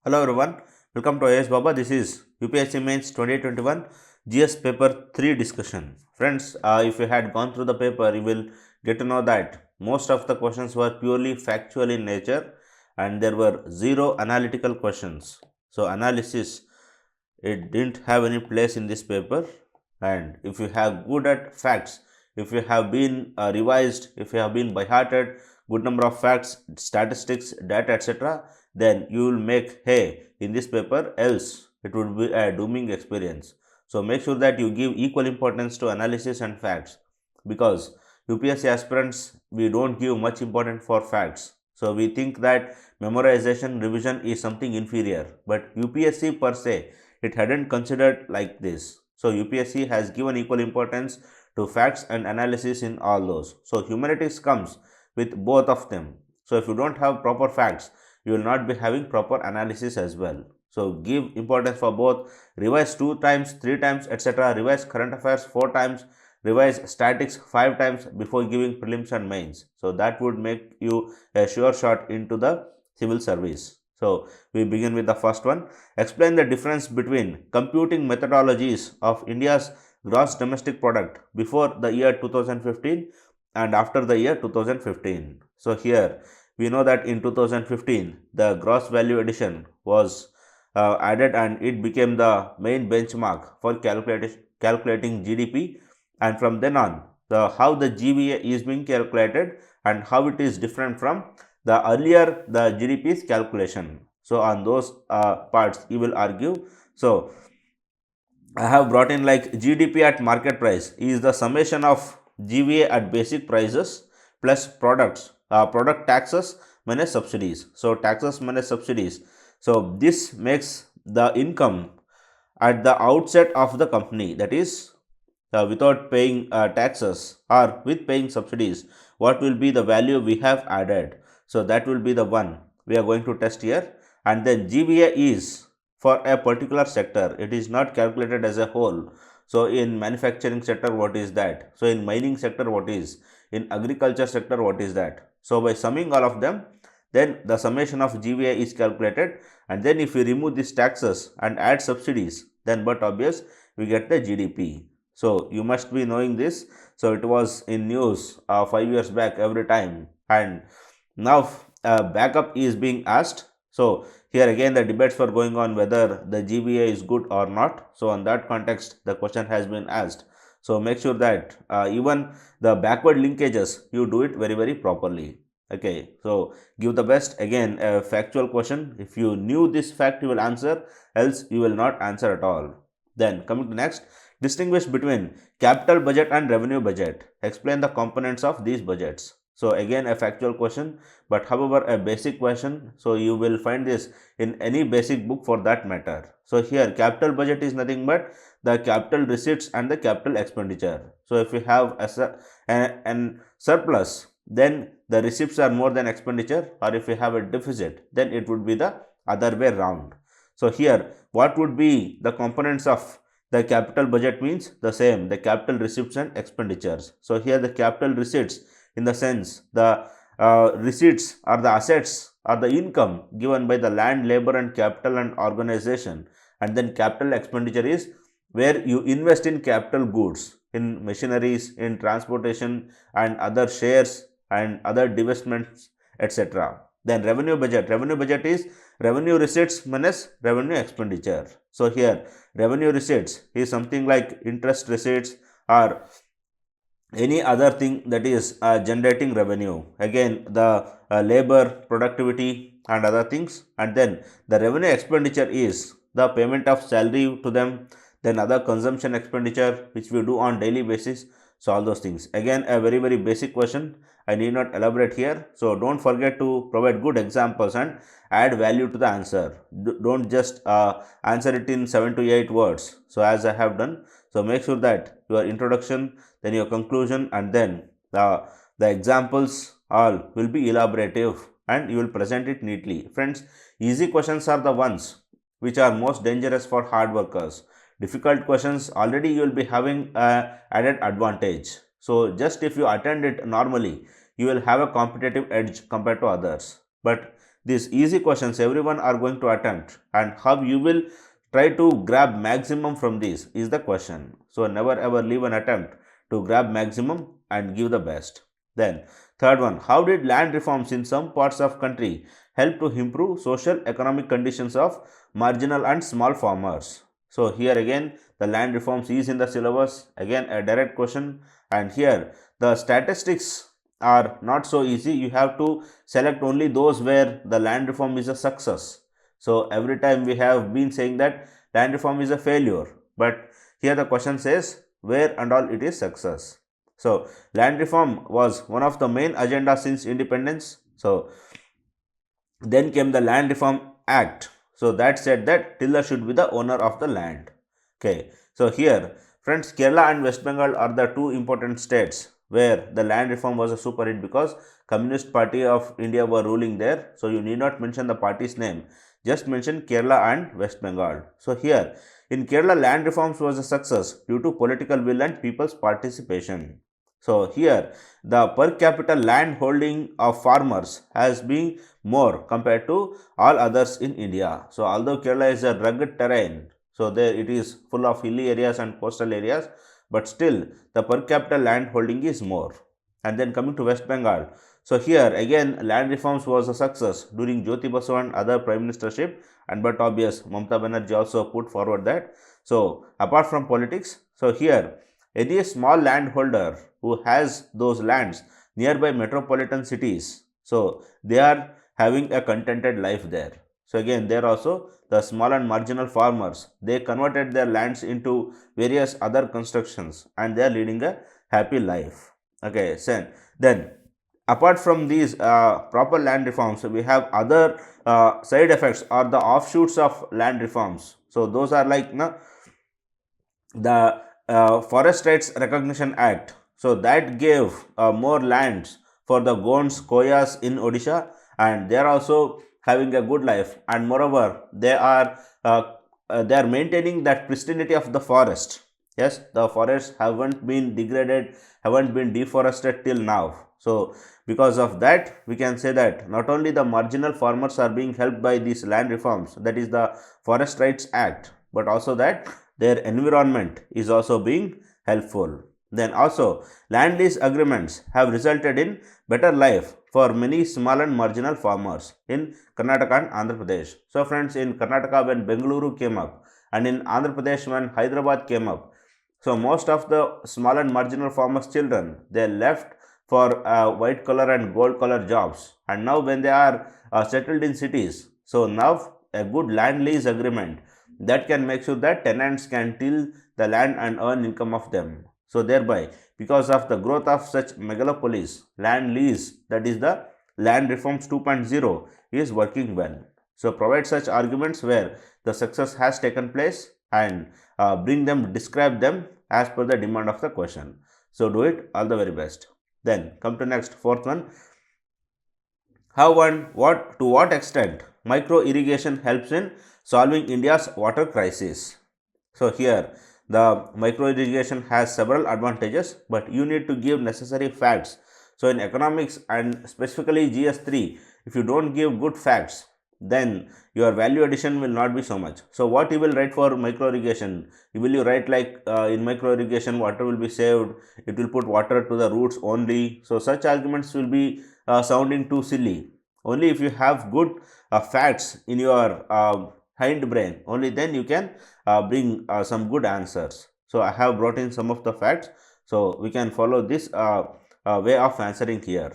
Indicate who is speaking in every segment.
Speaker 1: Hello everyone, welcome to IASbaba. This is UPSC Mains 2021 GS paper 3 discussion. Friends, if you had gone through the paper, you will get to know that most of the questions were purely factual in nature and there were zero analytical questions. So analysis, it didn't have any place in this paper. And if you have good at facts, if you have been revised, if you have been by hearted good number of facts, statistics, data, etc., then you will make hay in this paper, else it would be a dooming experience. So make sure that you give equal importance to analysis and facts, because UPSC aspirants, we don't give much importance for facts. So we think that memorization, revision is something inferior, but UPSC per se, it hadn't considered like this. So UPSC has given equal importance to facts and analysis in all those. So humanities comes with both of them. So if you don't have proper facts, you will not be having proper analysis as well. So give importance for both. Revise 2 times, 3 times, etc. Revise current affairs 4 times. Revise statics 5 times before giving prelims and mains. So that would make you a sure shot into the civil service. So we begin with the first one. Explain the difference between computing methodologies of India's gross domestic product before the year 2015 and after the year 2015. So here we know that in 2015 the gross value addition was added and it became the main benchmark for calculating GDP, and from then on how the GVA is being calculated and how it is different from the earlier the GDP's calculation. So on those parts you will argue. So I have brought in like GDP at market price is the summation of GVA at basic prices plus product taxes minus subsidies. So taxes minus subsidies. So this makes the income at the outset of the company, that is without paying taxes or with paying subsidies, what will be the value we have added. So that will be the one we are going to test here. And then GVA is for a particular sector, it is not calculated as a whole. So in manufacturing sector, what is that? So in mining sector, what is? In agriculture sector, what is that? So by summing all of them, then the summation of GVA is calculated, and then if we remove these taxes and add subsidies, then but obvious we get the GDP. So you must be knowing this. So it was in news 5 years back every time, and now backup is being asked. So here again the debates were going on whether the GVA is good or not. So on that context the question has been asked. So make sure that even the backward linkages you do it very properly. Okay, so give the best. Again, a factual question. If you knew this fact, you will answer, else you will not answer at all. Then coming to next, distinguish between capital budget and revenue budget. Explain the components of these budgets. So again a factual question, but however a basic question. So you will find this in any basic book for that matter. So here capital budget is nothing but the capital receipts and the capital expenditure. So if you have an surplus, then the receipts are more than expenditure, or if you have a deficit, then it would be the other way round. So here what would be the components of the capital budget? Means the same, the capital receipts and expenditures. So here the capital receipts, in the sense the receipts are the assets or the income given by the land, labor and capital and organization, and then capital expenditure is where you invest in capital goods, in machineries, in transportation and other shares and other divestments, etc. Then revenue budget is revenue receipts minus revenue expenditure. So here revenue receipts is something like interest receipts or any other thing that is generating revenue. Again the labor, productivity and other things, and then the revenue expenditure is the payment of salary to them, then other consumption expenditure which we do on daily basis. So all those things, again a very basic question, I need not elaborate here. So don't forget to provide good examples and add value to the answer. Don't just answer it in 7 to 8 words, so as I have done. So make sure that your introduction, then your conclusion, and then the examples all will be elaborative and you will present it neatly. Friends, easy questions are the ones which are most dangerous for hard workers. Difficult questions already you will be having added advantage. So just if you attend it normally, you will have a competitive edge compared to others. But these easy questions everyone are going to attempt, and how you will try to grab maximum from these is the question. So never ever leave an attempt to grab maximum and give the best. Then third one, how did land reforms in some parts of country help to improve social economic conditions of marginal and small farmers? So here again the land reforms is in the syllabus, again a direct question, and here the statistics are not so easy. You have to select only those where the land reform is a success. So every time we have been saying that land reform is a failure, but here the question says where and all it is success. So land reform was one of the main agendas since independence. So then came the Land Reform Act. So that said that tiller should be the owner of the land. Okay. So here, friends, Kerala and West Bengal are the two important states where the land reform was a super hit because Communist Party of India were ruling there. So you need not mention the party's name. Just mention Kerala and West Bengal. So here, in Kerala, land reforms was a success due to political will and people's participation. So here, the per capita land holding of farmers has been more compared to all others in India. So although Kerala is a rugged terrain, so there it is full of hilly areas and coastal areas, but still the per capita land holding is more. And then coming to West Bengal, so here again land reforms was a success during Jyoti Basu and other prime ministership, and but obvious Mamata Banerjee also put forward that. So apart from politics, so here any small landholder who has those lands nearby metropolitan cities, so they are having a contented life there. So again there also the small and marginal farmers, they converted their lands into various other constructions and they are leading a happy life. Okay, so then apart from these proper land reforms, we have other side effects or the offshoots of land reforms. So those are like the Forest Rights Recognition Act. So that gave more lands for the Gonds, Koyas in Odisha, and they are also having a good life, and moreover they are maintaining that pristinity of the forest. Yes, the forests haven't been degraded, haven't been deforested till now. So because of that, we can say that not only the marginal farmers are being helped by these land reforms, that is the Forest Rights Act, but also that their environment is also being helpful. Then also land lease agreements have resulted in better life for many small and marginal farmers in Karnataka and Andhra Pradesh. So friends, in Karnataka when Bengaluru came up, and in Andhra Pradesh when Hyderabad came up, so most of the small and marginal farmers children, they left for white collar and gold collar jobs, and now when they are settled in cities, so now a good land lease agreement that can make sure that tenants can till the land and earn income of them. So thereby, because of the growth of such megalopolis, land lease, that is the land reforms 2.0, is working well. So provide such arguments where the success has taken place and describe them as per the demand of the question. So do it, all the very best. Then come to next, fourth one. How and to what extent micro irrigation helps in solving India's water crisis? So here the micro irrigation has several advantages, but you need to give necessary facts. So in economics and specifically GS3, if you don't give good facts, then your value addition will not be so much. So what you will write for micro irrigation? Will you write like in micro irrigation water will be saved, it will put water to the roots only? So such arguments will be sounding too silly. Only if you have good facts in your hind brain, only then you can bring some good answers. So I have brought in some of the facts, so we can follow this way of answering here.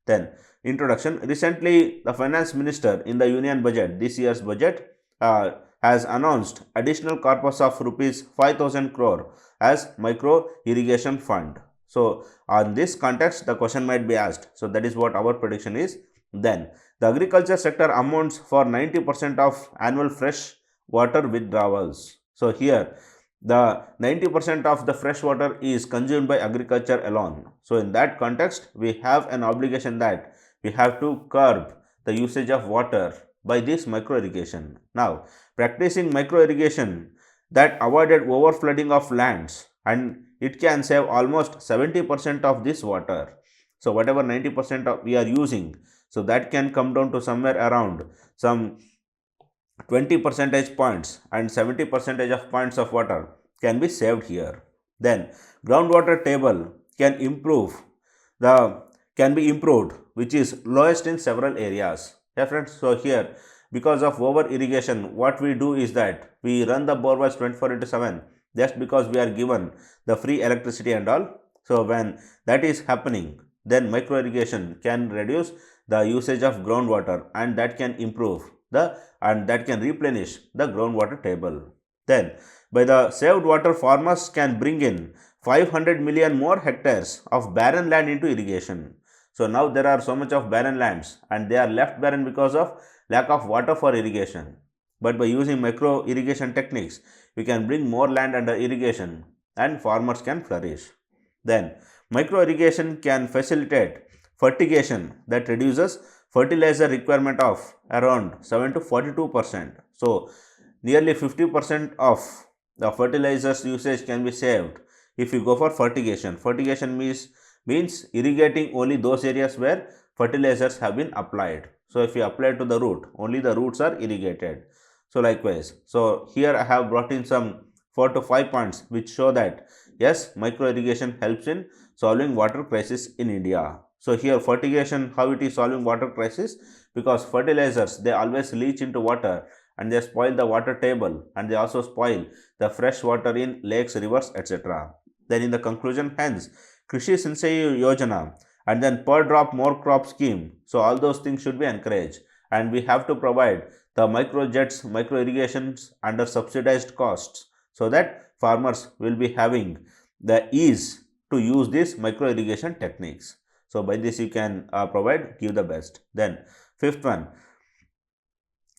Speaker 1: Then introduction. Recently the finance minister in the union budget, this year's budget, has announced additional corpus of rupees 5,000 crore as micro irrigation fund. So on this context the question might be asked, so that is what our prediction is. Then the agriculture sector amounts for 90% of annual fresh water withdrawals. So here the 90% of the fresh water is consumed by agriculture alone. So in that context we have an obligation that we have to curb the usage of water by this micro irrigation. Now practicing micro irrigation that avoided over flooding of lands, and it can save almost 70% of this water. So whatever 90% of we are using, So that can come down to somewhere around some 20 percentage points, and 70 percentage of points of water can be saved here. Then groundwater table the can be improved, which is lowest in several areas. Yeah, friends. So here, because of over irrigation, what we do is that we run the bore wells 24/7 just because we are given the free electricity and all. So when that is happening, then micro irrigation can reduce the usage of groundwater, and that can improve that can replenish the groundwater table. Then by the saved water, farmers can bring in 500 million more hectares of barren land into irrigation. So now there are so much of barren lands, and they are left barren because of lack of water for irrigation. But by using micro irrigation techniques, we can bring more land under irrigation and farmers can flourish. Then micro irrigation can facilitate fertigation that reduces fertilizer requirement of around 7 to 42%. So nearly 50% of the fertilizers usage can be saved if you go for fertigation. Fertigation means irrigating only those areas where fertilizers have been applied. So if you apply to the root, only the roots are irrigated. So likewise, so here I have brought in some 4 to 5 points which show that yes, micro irrigation helps in solving water crisis in India. So here fertigation, how it is solving water crisis, because fertilizers, they always leach into water and they spoil the water table, and they also spoil the fresh water in lakes, rivers, etc. Then in the conclusion, hence Krishi Sinchay Yojana and then per drop more crop scheme. So all those things should be encouraged, and we have to provide the micro jets, micro irrigations under subsidized costs, so that farmers will be having the ease to use these micro irrigation techniques. So by this you can give the best. Then fifth one,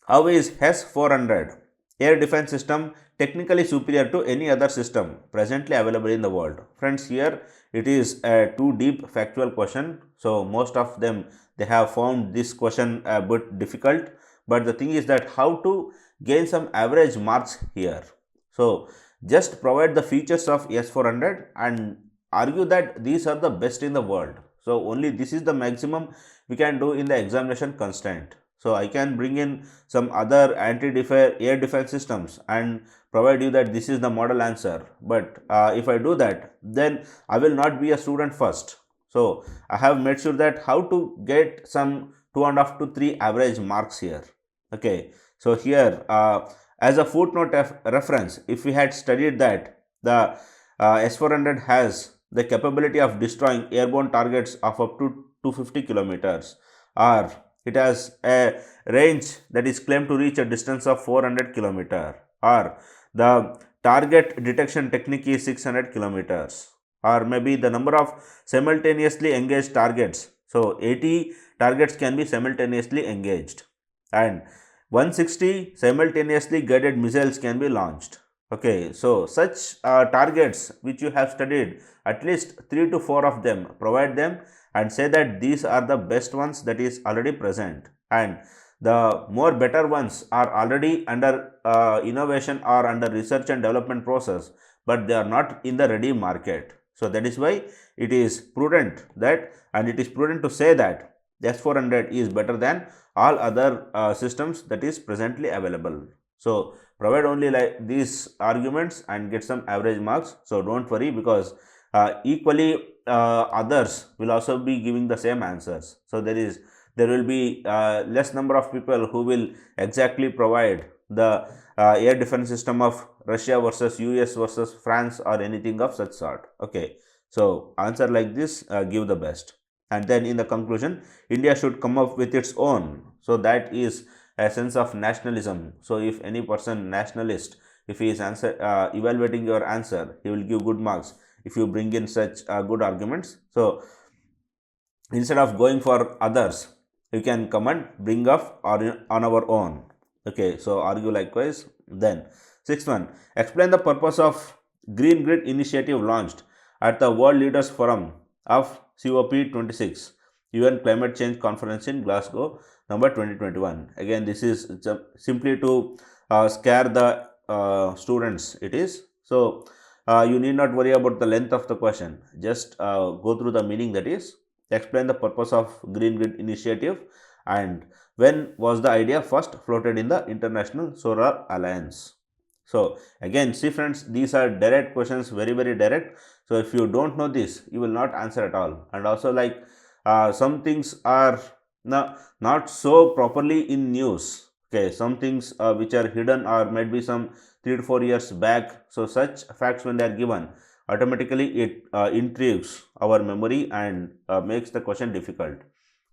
Speaker 1: how is HES 400 air defense system technically superior to any other system presently available in the world? Friends, here it is a too deep factual question. So most of them, they have found this question a bit difficult. But the thing is that how to gain some average marks here. So just provide the features of S400 and argue that these are the best in the world. So only this is the maximum we can do in the examination constraint. So I can bring in some other air defense systems and provide you that this is the model answer. But if I do that, then I will not be a student first. So I have made sure that how to get some 2.5 to 3 average marks here. Okay. So here as a footnote reference, if we had studied that the S400 has the capability of destroying airborne targets of up to 250 kilometers, or it has a range that is claimed to reach a distance of 400 kilometers, or the target detection technique is 600 kilometers, or maybe the number of simultaneously engaged targets. So 80 targets can be simultaneously engaged, and 160 simultaneously guided missiles can be launched. Okay, so such targets which you have studied, at least 3 to 4 of them, provide them and say that these are the best ones that is already present, and the more better ones are already under innovation or under research and development process, but they are not in the ready market. So that is why it is prudent to say that S400 is better than all other systems that is presently available. So provide only like these arguments and get some average marks. So don't worry, because equally others will also be giving the same answers. So there will be less number of people who will exactly provide the air defense system of Russia versus US versus France or anything of such sort. Okay, so answer like this, give the best. And then in the conclusion, India should come up with its own. So that is a sense of nationalism. So if any person nationalist, if he is evaluating your answer, he will give good marks if you bring in such good arguments. So instead of going for others, you can come and bring up on our own. Okay, so argue likewise. Then sixth one, explain the purpose of Green Grid initiative launched at the World Leaders Forum of COP26 UN Climate Change Conference in Glasgow, November 2021. Again, this is simply to scare the students. It is so you need not worry about the length of the question. Just go through the meaning, that is Explain the purpose of Green Grid Initiative and when was the idea first floated in the International Solar Alliance. So again, see friends, these are direct questions, very direct. So if you don't know this, you will not answer at all. And also like some things are not so properly in news. Okay, some things which are hidden or might be some 3 to 4 years back. So such facts when they are given, automatically it intrigues our memory and makes the question difficult.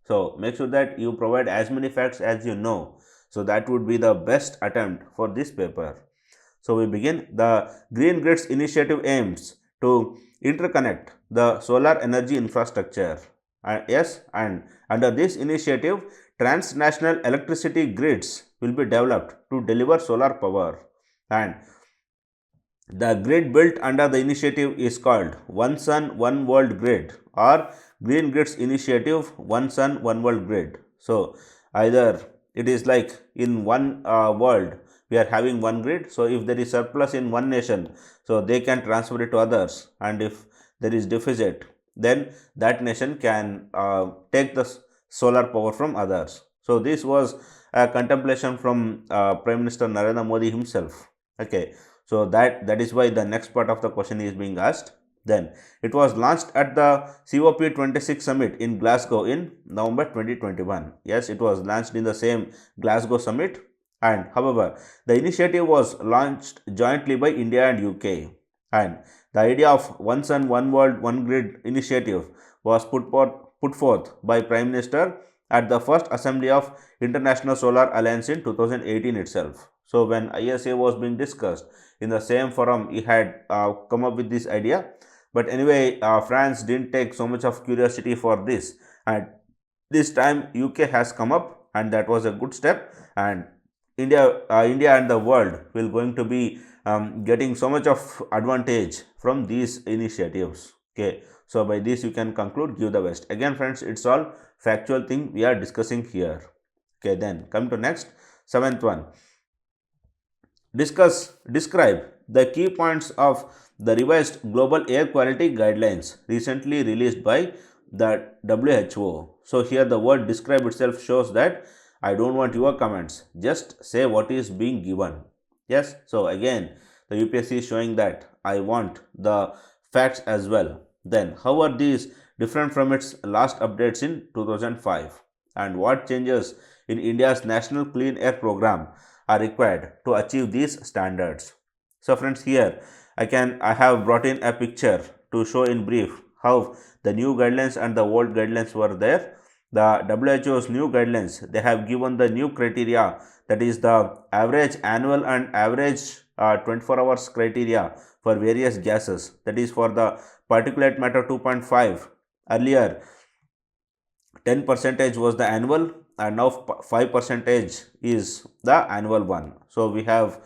Speaker 1: So make sure that you provide as many facts as you know. So that would be the best attempt for this paper. So we begin. The Green Grids Initiative aims to interconnect the solar energy infrastructure. Yes, and under this initiative, transnational electricity grids will be developed to deliver solar power. And the grid built under the initiative is called One Sun, One World Grid or Green Grids Initiative One Sun, One World Grid. So, either it is like in one world we are having one grid. So, if there is surplus in one nation, so they can transfer it to others, and if there is deficit, then that nation can take the solar power from others. So, this was a contemplation from Prime Minister Narendra Modi himself. Okay. So that is why the next part of the question is being asked. Then it was launched at the COP26 summit in Glasgow in November 2021. Yes, it was launched in the same Glasgow summit, and however the initiative was launched jointly by India and UK, and the idea of One Sun, One World, One Grid initiative was put forth by Prime Minister at the first assembly of International Solar Alliance in 2018 itself. So when ISA was being discussed in the same forum, he had come up with this idea. But anyway, France didn't take so much of curiosity for this, and this time UK has come up, and that was a good step. And India and the world will going to be getting so much of advantage from these initiatives. Okay, so by this you can conclude, give the best. Again, friends, it's all factual thing we are discussing here. Okay, then come to next, seventh one. Describe the key points of the revised global air quality guidelines recently released by the WHO. So here the word describe itself shows that I don't want your comments, just say what is being given. Yes, so again the UPSC is showing that I want the facts as well. Then how are these different from its last updates in 2005, and what changes in India's National Clean Air Program are required to achieve these standards. So friends, here I have brought in a picture to show in brief how the new guidelines and the old guidelines were there. The WHO's new guidelines, they have given the new criteria, that is the average annual and average 24 hours criteria for various gases, that is for the particulate matter 2.5. Earlier 10% was the annual, and now 5% is the annual one. So we have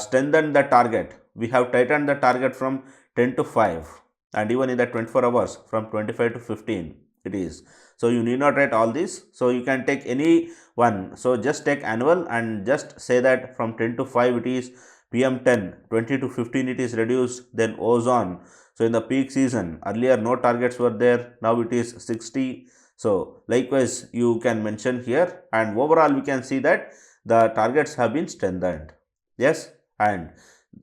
Speaker 1: strengthened the target. We have tightened the target from 10 to 5, and even in the 24 hours from 25 to 15 it is. So you need not write all this. So you can take any one. So just take annual and just say that from 10 to 5 it is PM10, 20 to 15 it is reduced, then ozone. So in the peak season, earlier no targets were there, now it is 60. So likewise you can mention here, and overall we can see that the targets have been strengthened. Yes, and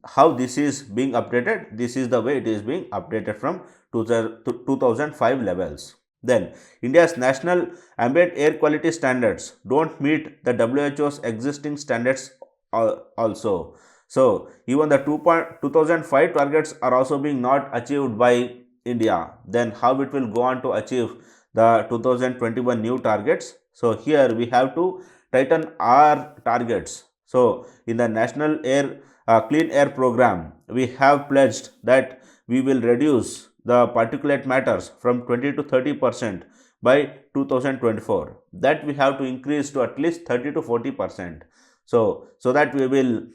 Speaker 1: how this is being updated, this is the way it is being updated from 2005 levels. Then India's national ambient air quality standards don't meet the WHO's existing standards also. So even the 2005 targets are also being not achieved by India. Then how it will go on to achieve the 2021 new targets? So here we have to tighten our targets. So in the national clean air program, we have pledged that we will reduce the particulate matters from 20 to 30% by 2024. That we have to increase to at least 30 to 40%. So that we will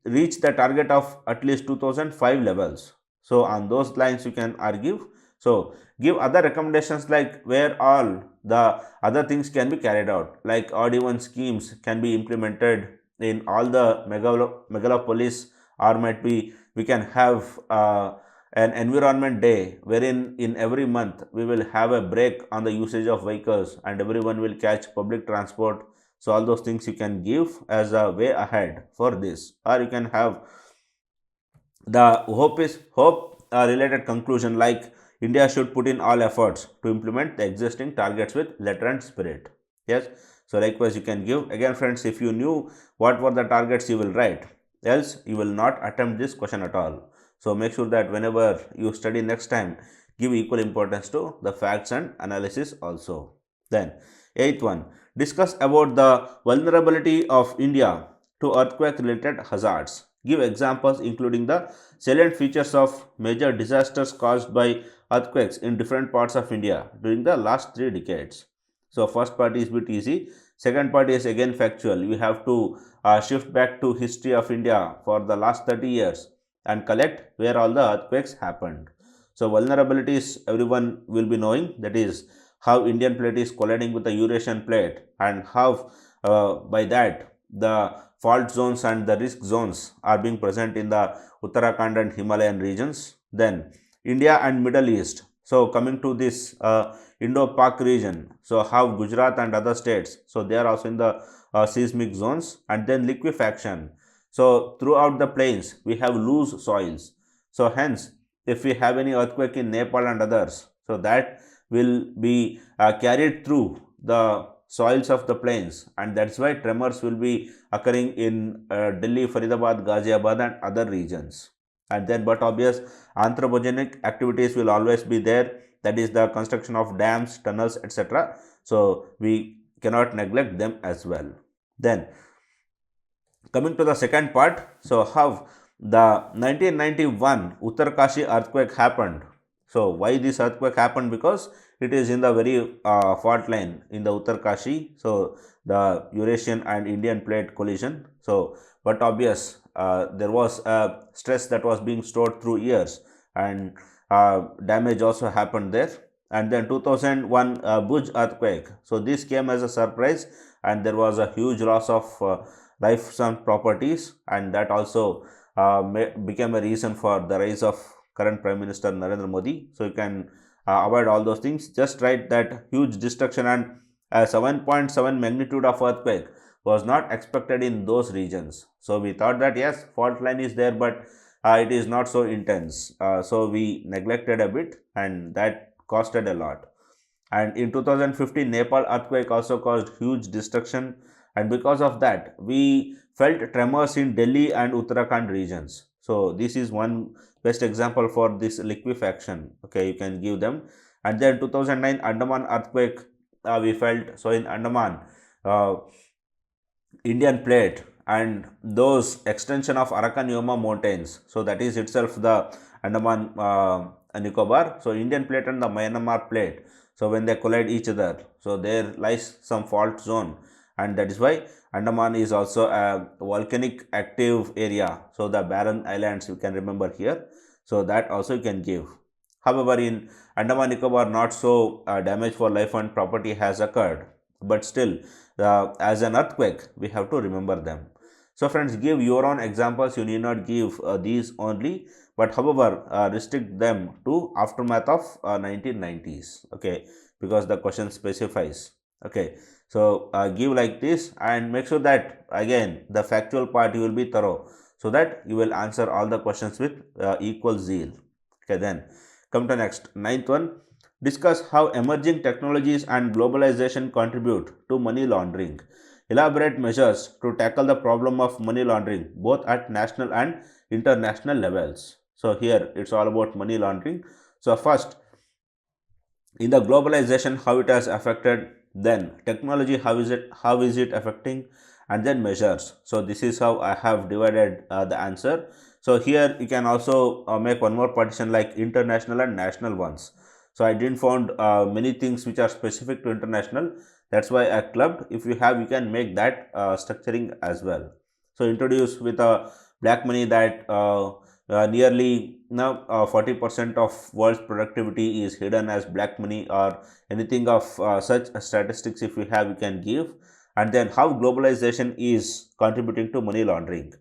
Speaker 1: reach the target of at least 2005 levels. So on those lines you can argue. So give other recommendations like where all the other things can be carried out, like odd even schemes can be implemented in all the megalopolis, or might be we can have an environment day wherein in every month we will have a break on the usage of vehicles and everyone will catch public transport. So all those things you can give as a way ahead for this, or you can have the hope related conclusion like India should put in all efforts to implement the existing targets with letter and spirit. Yes, so likewise you can give. Again friends, if you knew what were the targets, you will write, else you will not attempt this question at all. So make sure that whenever you study next time, give equal importance to the facts and analysis also. Then eighth one, discuss about the vulnerability of India to earthquake related hazards. Give examples including the salient features of major disasters caused by earthquakes in different parts of India during the last 3 decades. So first part is bit easy. Second part is again factual. We have to shift back to history of India for the last 30 years and collect where all the earthquakes happened. So vulnerabilities everyone will be knowing, that is how Indian plate is colliding with the Eurasian plate and how by that the fault zones and the risk zones are being present in the Uttarakhand and Himalayan regions. Then India and Middle East. So coming to this Indo-Pak region, so how Gujarat and other states, so they are also in the seismic zones. And then liquefaction. So throughout the plains we have loose soils. So hence if we have any earthquake in Nepal and others, so that will be carried through the soils of the plains, and that's why tremors will be occurring in Delhi, Faridabad, Ghaziabad and other regions. And then but obvious anthropogenic activities will always be there, that is the construction of dams, tunnels, etc. So we cannot neglect them as well. Then coming to the second part, so how the 1991 Uttarkashi earthquake happened. So why this earthquake happened? Because it is in the very fault line in the Uttarkashi, so the Eurasian and Indian plate collision. So but obvious there was a stress that was being stored through years, and damage also happened there. And then 2001 Bhuj earthquake, so this came as a surprise and there was a huge loss of lives and properties, and that also became a reason for the rise of current Prime Minister Narendra Modi. So you can avoid all those things. Just write that huge destruction and 7.7 magnitude of earthquake was not expected in those regions. So we thought that yes, fault line is there, but it is not so intense. So we neglected a bit, and that costed a lot. And in 2015, Nepal earthquake also caused huge destruction, and because of that, we felt tremors in Delhi and Uttarakhand regions. So this is one best example for this liquefaction. Okay, you can give them. And then 2009 Andaman earthquake we felt. So in Andaman, Indian plate and those extension of Arakan Yoma mountains, so that is itself the Andaman Nicobar. So Indian plate and the Myanmar plate, so when they collide each other, so there lies some fault zone, and that is why Andaman is also a volcanic active area. So the barren islands you can remember here, so that also you can give. However, in Andaman Nicobar not so damage for life and property has occurred, but still as an earthquake we have to remember them. So friends, give your own examples, you need not give these only, but however restrict them to aftermath of 1990s, okay, because the question specifies. Okay, so give like this and make sure that again the factual part you will be thorough, so that you will answer all the questions with equal zeal. Okay, then come to next, ninth one. Discuss how emerging technologies and globalization contribute to money laundering. Elaborate measures to tackle the problem of money laundering both at national and international levels. So here it's all about money laundering. So first, in the globalization, how it has affected, then technology, how is it affecting, and then measures. So this is how I have divided the answer. So here you can also make one more partition like international and national ones. So I didn't found many things which are specific to international, that's why I clubbed. If you have, you can make that structuring as well. So introduce with a black money that nearly now 40% of world's productivity is hidden as black money, or anything of such statistics if you have, you can give. And then how globalization is contributing to money laundering.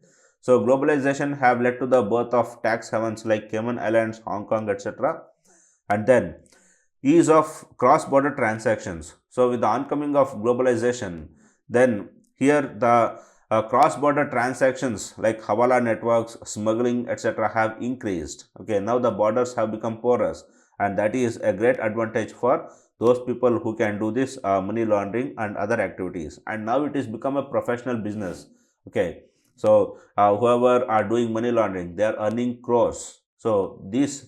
Speaker 1: So globalization have led to the birth of tax havens like Cayman Islands, Hong Kong, etc. And then ease of cross-border transactions. So with the oncoming of globalization, then here the cross-border transactions like Hawala networks, smuggling, etc. have increased. Okay, now the borders have become porous, and that is a great advantage for those people who can do this money laundering and other activities. And now it is become a professional business. Okay, so whoever are doing money laundering, they are earning crores. So this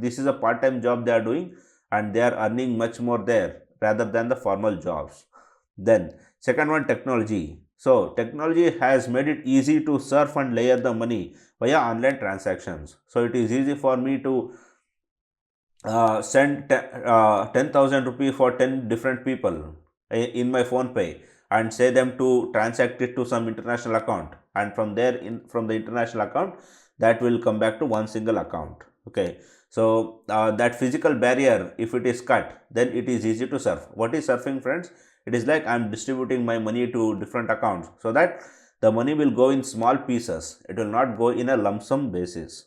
Speaker 1: is a part-time job they are doing, and they are earning much more there rather than the formal jobs. Then second one, technology. So technology has made it easy to surf and layer the money via online transactions. So it is easy for me to send 10,000 rupees for 10 different people in my phone pay and say them to transact it to some international account, and from there from the international account that will come back to one single account. Okay, so that physical barrier, if it is cut, then it is easy to surf. What is surfing, friends? It is like I am distributing my money to different accounts so that the money will go in small pieces, it will not go in a lump sum basis.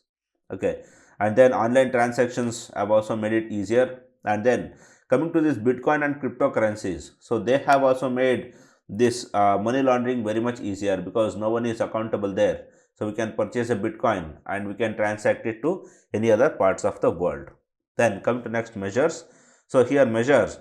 Speaker 1: Okay, and then online transactions have also made it easier. And then coming to this Bitcoin and cryptocurrencies, so they have also made this money laundering very much easier because no one is accountable there. So we can purchase a Bitcoin and we can transact it to any other parts of the world. Then come to next, measures. So here measures,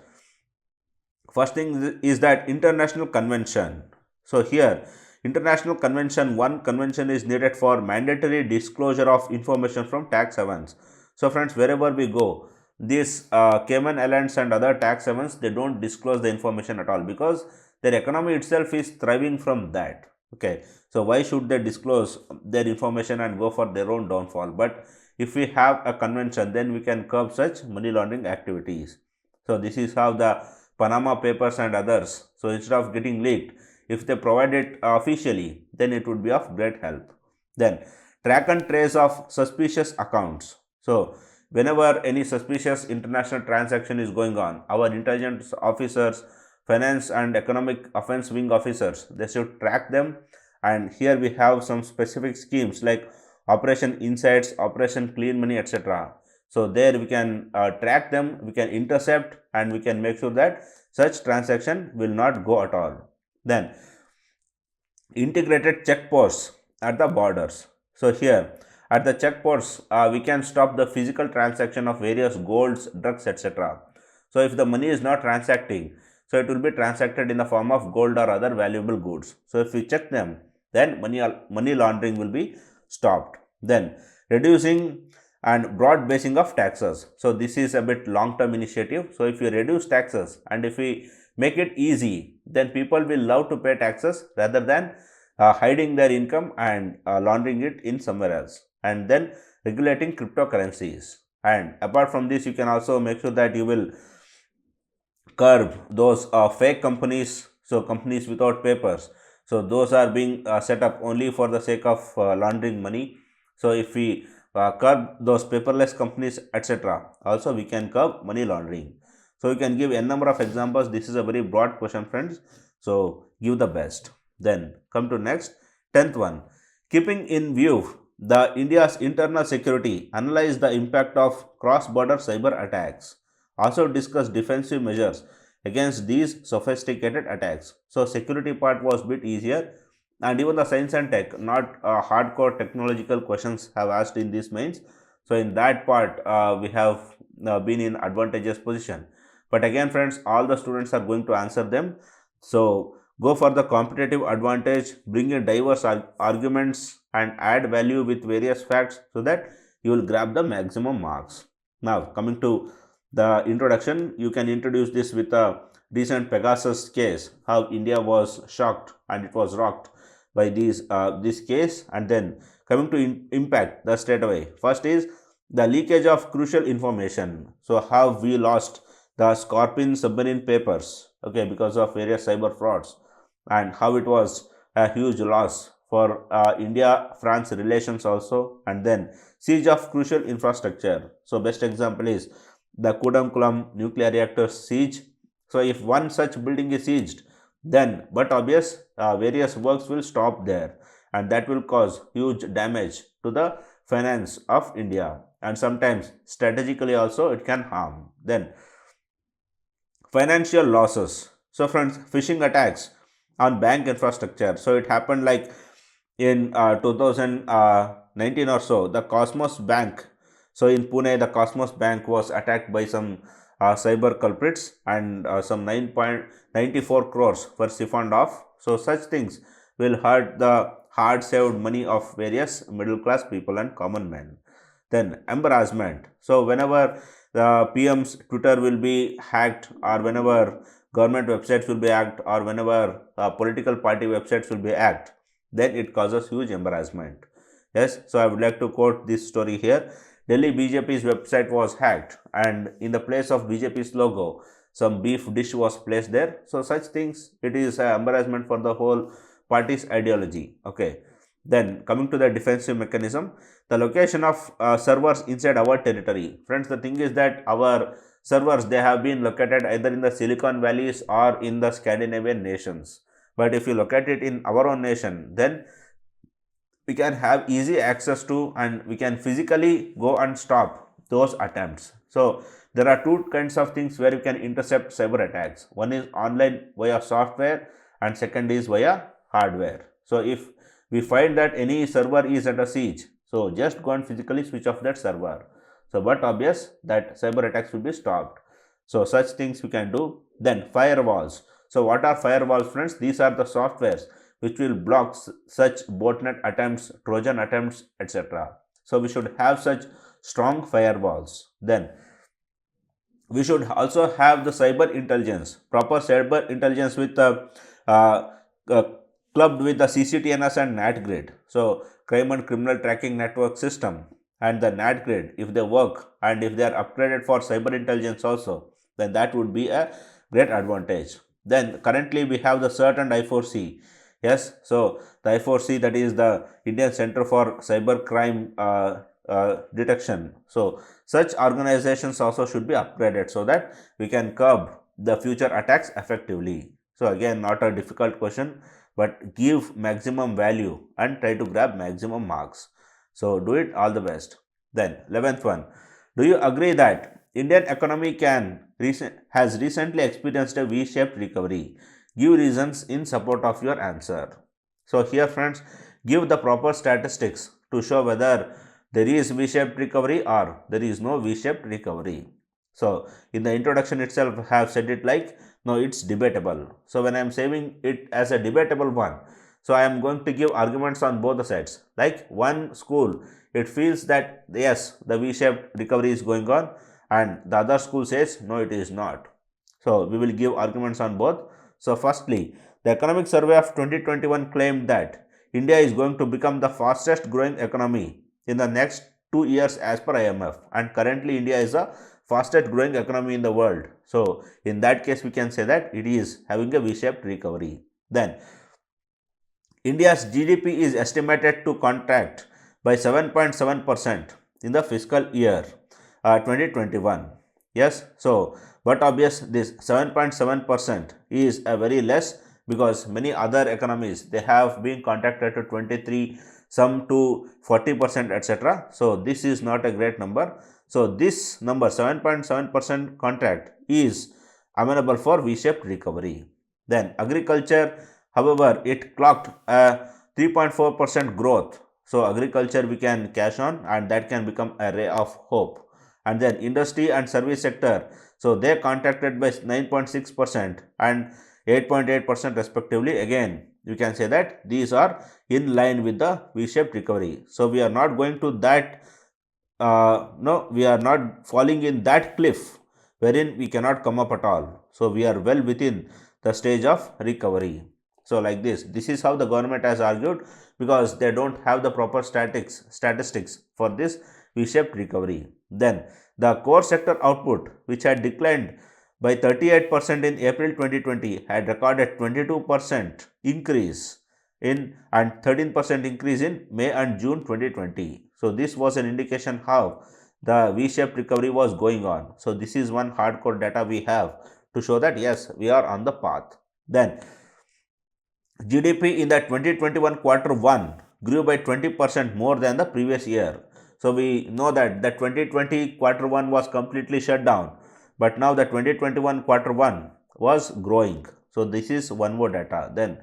Speaker 1: first thing is that international convention. So here international convention, one convention is needed for mandatory disclosure of information from tax havens. So friends, wherever we go, these Cayman Islands and other tax havens, they don't disclose the information at all because their economy itself is thriving from that. Okay, so why should they disclose their information and go for their own downfall? But if we have a convention, then we can curb such money laundering activities. So this is how the Panama Papers and others, so instead of getting leaked, if they provide it officially, then it would be of great help. Then track and trace of suspicious accounts. So whenever any suspicious international transaction is going on, our intelligence officers, finance and economic offense wing officers, they should track them. And here we have some specific schemes like Operation Insights, Operation Clean Money, etc. So there we can track them, we can intercept, and we can make sure that such transaction will not go at all. Then integrated checkposts at the borders. So here at the checkposts, we can stop the physical transaction of various golds, drugs, etc. So if the money is not transacting, so it will be transacted in the form of gold or other valuable goods. So if we check them, then money laundering will be stopped. Then reducing and broad basing of taxes. So this is a bit long term initiative. So if we reduce taxes and if we make it easy, then people will love to pay taxes rather than hiding their income and laundering it in somewhere else. And then regulating cryptocurrencies. And apart from this, you can also make sure that you will curb those fake companies, so companies without papers. So those are being set up only for the sake of laundering money. So if we curb those paperless companies, etc., also we can curb money laundering. So you can give a number of examples. This is a very broad question, friends. So give the best. Then come to next, 10th one. Keeping in view the India's internal security, analyze the impact of cross-border cyber attacks. Also discuss defensive measures against these sophisticated attacks. So security part was bit easier, and even the science and tech, not hardcore technological questions have asked in these mains. So in that part, we have been in advantageous position. But again, friends, all the students are going to answer them. So go for the competitive advantage, bring in diverse arguments and add value with various facts so that you will grab the maximum marks. Now coming to the introduction, you can introduce this with a recent Pegasus case, how India was shocked and it was rocked by this case. And then coming to impact, the straight away, first is the leakage of crucial information. So how we lost the Scorpion submarine papers, okay, because of various cyber frauds, and how it was a huge loss for India-France relations also. And then siege of crucial infrastructure. So best example is the Kudamkulam nuclear reactor siege. So if one such building is sieged, then but obvious various works will stop there, and that will cause huge damage to the finance of India, and sometimes strategically also it can harm. Then financial losses. So friends, phishing attacks on bank infrastructure. So it happened like in 2019 or so, the Cosmos Bank. So in Pune, the Cosmos Bank was attacked by some cyber culprits, and some 9.94 crores were siphoned off. So such things will hurt the hard saved money of various middle class people and common men. Then embarrassment. So whenever the PM's Twitter will be hacked, or whenever government websites will be hacked, or whenever political party websites will be hacked, then it causes huge embarrassment. Yes, so I would like to quote this story here. Delhi BJP's website was hacked, and in the place of BJP's logo, some beef dish was placed there. So such things, it is an embarrassment for the whole party's ideology. Okay. Then coming to the defensive mechanism, the location of servers inside our territory. Friends, the thing is that our servers, they have been located either in the Silicon Valleys or in the Scandinavian nations. But if you locate it in our own nation, then we can have easy access to, and we can physically go and stop those attempts. So there are two kinds of things where you can intercept cyber attacks. One is online via software, and second is via hardware. So if we find that any server is under siege, so just go and physically switch off that server. So but obvious that cyber attacks will be stopped. So such things we can do. Then firewalls. So what are firewalls, friends? These are the softwares which will block such botnet attempts, Trojan attempts, etc. So we should have such strong firewalls. Then we should also have the cyber intelligence, proper cyber intelligence with uh, clubbed with the CCTNS and NAT grid. So crime and criminal tracking network system and the NAT grid, if they work and if they are upgraded for cyber intelligence also, then that would be a great advantage. Then currently we have the CERT and I4C. Yes, so the I4C, that is the Indian Center for Cyber Crime Detection. So such organizations also should be upgraded so that we can curb the future attacks effectively. So again, not a difficult question, but give maximum value and try to grab maximum marks. So do it. All the best. Then 11th one, do you agree that Indian economy has recently experienced a V-shaped recovery? Give reasons in support of your answer. So here friends, give the proper statistics to show whether there is V-shaped recovery or there is no V-shaped recovery. So in the introduction itself, I have said it like, no, it's debatable. So when I am saying it as a debatable one, so I am going to give arguments on both the sides. Like one school, it feels that yes, the V-shaped recovery is going on, and the other school says no, it is not. So we will give arguments on both. So firstly, the economic survey of 2021 claimed that India is going to become the fastest growing economy in the next 2 years as per IMF, and currently India is the fastest growing economy in the world. So in that case we can say that it is having a V-shaped recovery. Then India's GDP is estimated to contract by 7.7% in the fiscal year 2021. Yes, so but obvious this 7.7% is a very less, because many other economies, they have been contracted to 23, some to 40%, etc. So this is not a great number. So this number 7.7% contract is amenable for V-shaped recovery. Then agriculture, however, it clocked a 3.4% growth. So agriculture we can cash on, and that can become a ray of hope. And then industry and service sector, so they contracted by 9.6% and 8.8% respectively. Again, you can say that these are in line with the V-shaped recovery. So we are not going to that, no, we are not falling in that cliff wherein we cannot come up at all. So we are well within the stage of recovery. So like this is how the government has argued, because they don't have the proper statistics for this V-shaped recovery. Then the core sector output, which had declined by 38% in April 2020, had recorded 22% increase in and 13% increase in May and June 2020. So this was an indication how the V-shaped recovery was going on. So this is one hardcore data we have to show that yes, we are on the path. Then GDP in the 2021 quarter 1 grew by 20% more than the previous year. So we know that the 2020 quarter 1 was completely shut down, but now the 2021 quarter 1 was growing. So this is one more data. Then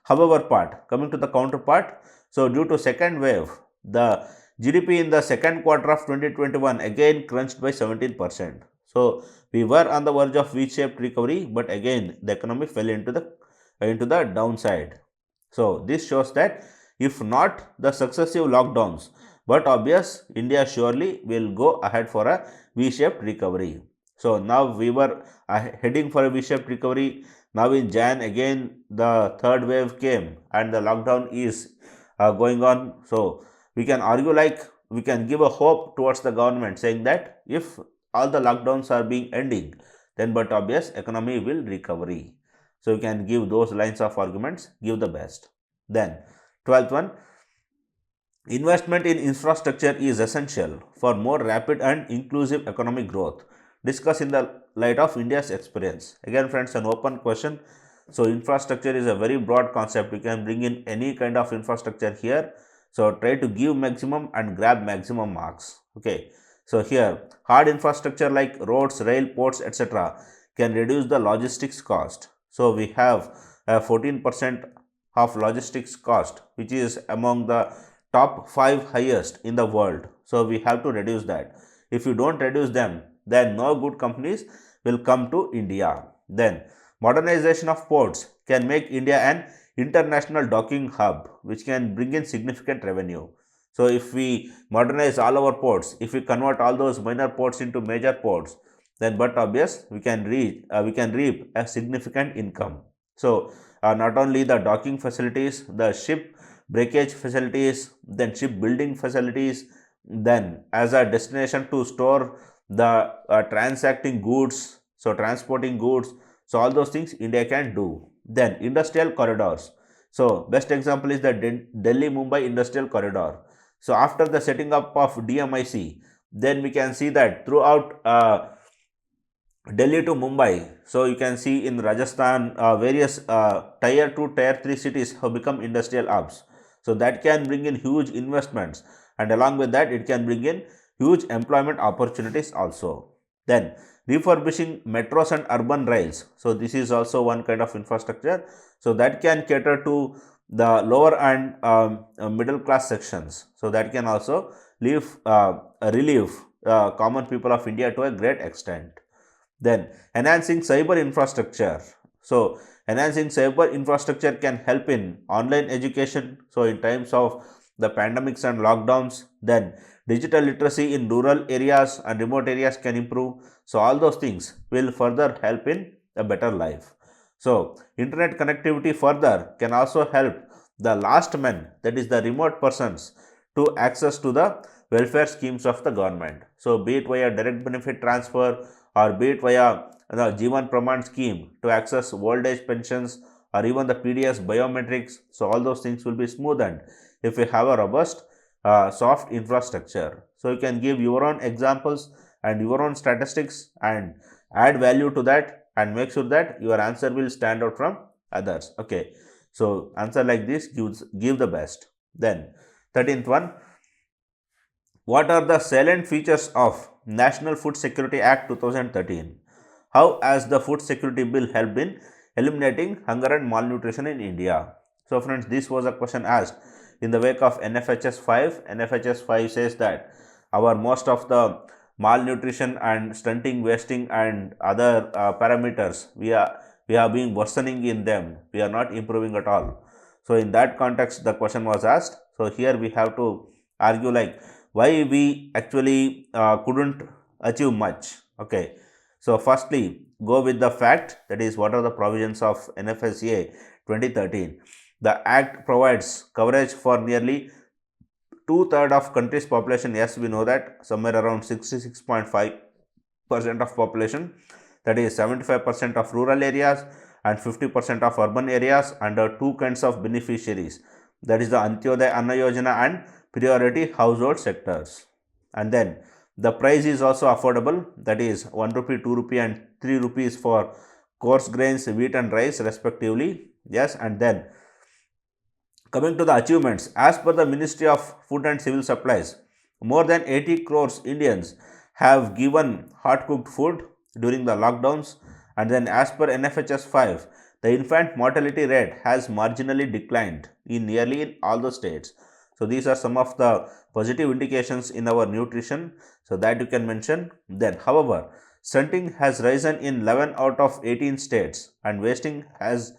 Speaker 1: however part, coming to the counterpart, so due to second wave, the GDP in the second quarter of 2021 again crunched by 17%. So we were on the verge of V-shaped recovery, but again the economy fell into the downside. So this shows that if not the successive lockdowns, but obvious India surely will go ahead for a V-shaped recovery. So now we were heading for a V-shaped recovery. Now in Jan again the third wave came and the lockdown is going on. So we can argue like we can give a hope towards the government saying that if all the lockdowns are being ending, then but obvious economy will recovery. So you can give those lines of arguments, give the best. Then 12th one, investment in infrastructure is essential for more rapid and inclusive economic growth. Discuss in the light of India's experience. Again friends, an open question. So infrastructure is a very broad concept. You can bring in any kind of infrastructure here. So try to give maximum and grab maximum marks. Okay. So here hard infrastructure like roads, rail, ports, etc. can reduce the logistics cost. So we have 14% of logistics cost, which is among the top 5 highest in the world. So we have to reduce that. If you don't reduce them, then no good companies will come to India. Then modernization of ports can make India an international docking hub, which can bring in significant revenue. So if we modernize all our ports, if we convert all those minor ports into major ports, then but obvious we can reap a significant income. So not only the docking facilities, the ship breakage facilities, then ship building facilities, then as a destination to store the transacting goods, so transporting goods, so all those things India can do. Then industrial corridors. So best example is the Delhi Mumbai industrial corridor. So after the setting up of DMIC, then we can see that throughout Delhi to Mumbai, so you can see in Rajasthan various tier 2, tier 3 cities have become industrial hubs. So that can bring in huge investments, and along with that it can bring in huge employment opportunities also. Then refurbishing metros and urban rails. So this is also one kind of infrastructure. So that can cater to the lower and middle class sections. So that can also relieve common people of India to a great extent. Then enhancing cyber infrastructure. So enhancing cyber infrastructure can help in online education. So in times of the pandemics and lockdowns, then digital literacy in rural areas and remote areas can improve. So all those things will further help in a better life. So internet connectivity further can also help the last men, that is the remote persons, to access to the welfare schemes of the government. So be it via direct benefit transfer or be it via the Jeevan Praman scheme to access old age pensions or even the PDS biometrics. So all those things will be smoothened if we have a robust soft infrastructure. So you can give your own examples and your own statistics and add value to that and make sure that your answer will stand out from others. Okay. So answer like this give the best. Then 13th one, what are the salient features of National Food Security Act 2013? How has the Food Security Bill helped in eliminating hunger and malnutrition in India? So friends, this was a question asked in the wake of NFHS 5. NFHS 5 says that our most of the malnutrition and stunting, wasting and other parameters, we have been worsening in them. We are not improving at all. So in that context, the question was asked. So here we have to argue like why we actually couldn't achieve much. Okay. So firstly, go with the fact, that is what are the provisions of NFSA 2013. The act provides coverage for nearly 2/3 of country's population. Yes, we know that somewhere around 66.5% of population, that is 75% of rural areas and 50% of urban areas under two kinds of beneficiaries, that is the Antyodaya Anna Yojana and priority household sectors. And then the price is also affordable, that is 1 rupee, 2 rupee and 3 rupees for coarse grains, wheat and rice respectively. Yes, and then Coming to the achievements, as per the Ministry of Food and Civil Supplies, more than 80 crores Indians have given hot cooked food during the lockdowns. And then, as per NFHS 5, the infant mortality rate has marginally declined in nearly all the states. So, these are some of the positive indications in our nutrition, so that you can mention. Then, however, stunting has risen in 11 out of 18 states, and wasting has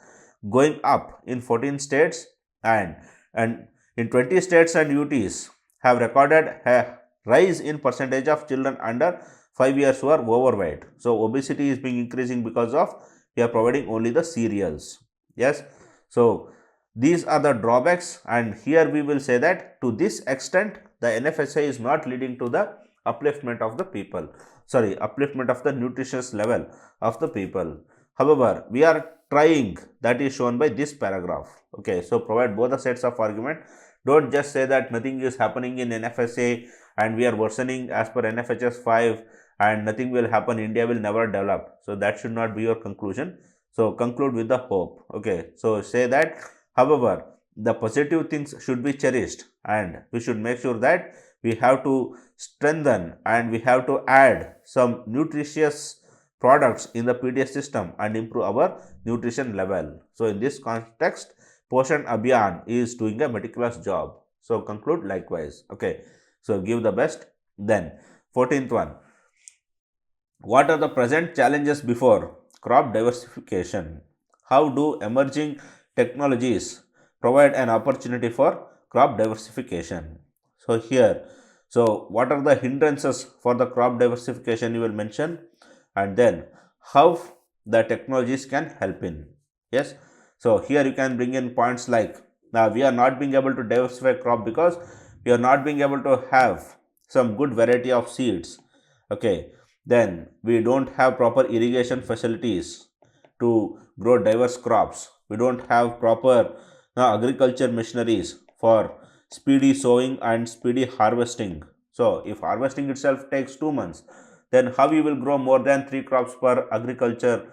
Speaker 1: going up in 14 states, and and in 20 states and UTs have recorded a rise in percentage of children under 5 years who are overweight. So obesity is being increasing because of we are providing only the cereals. Yes. So these are the drawbacks, and here we will say that to this extent the NFSA is not leading to the upliftment of the people, sorry, upliftment of the nutritious level of the people. However, we are trying, that is shown by this paragraph. Okay, so provide both the sets of argument. Don't just say that nothing is happening in NFSA and we are worsening as per NFHS 5 and nothing will happen, India will never develop. So that should not be your conclusion. So conclude with the hope. Okay, so say that, however, the positive things should be cherished, and we should make sure that we have to strengthen and we have to add some nutritious products in the PDS system and improve our nutrition level. So in this context, Poshan Abhiyan is doing a meticulous job. So conclude likewise. Okay, so give the best. Then 14th one, what are the present challenges before crop diversification? How do emerging technologies provide an opportunity for crop diversification? So here, so what are the hindrances for the crop diversification you will mention, and then how the technologies can help in. Yes. So here you can bring in points like, now we are not being able to diversify crop because we are not being able to have some good variety of seeds. Okay, then we don't have proper irrigation facilities to grow diverse crops. We don't have proper agriculture machineries for speedy sowing and speedy harvesting. So if harvesting itself takes 2 months, then how you will grow more than 3 crops per agriculture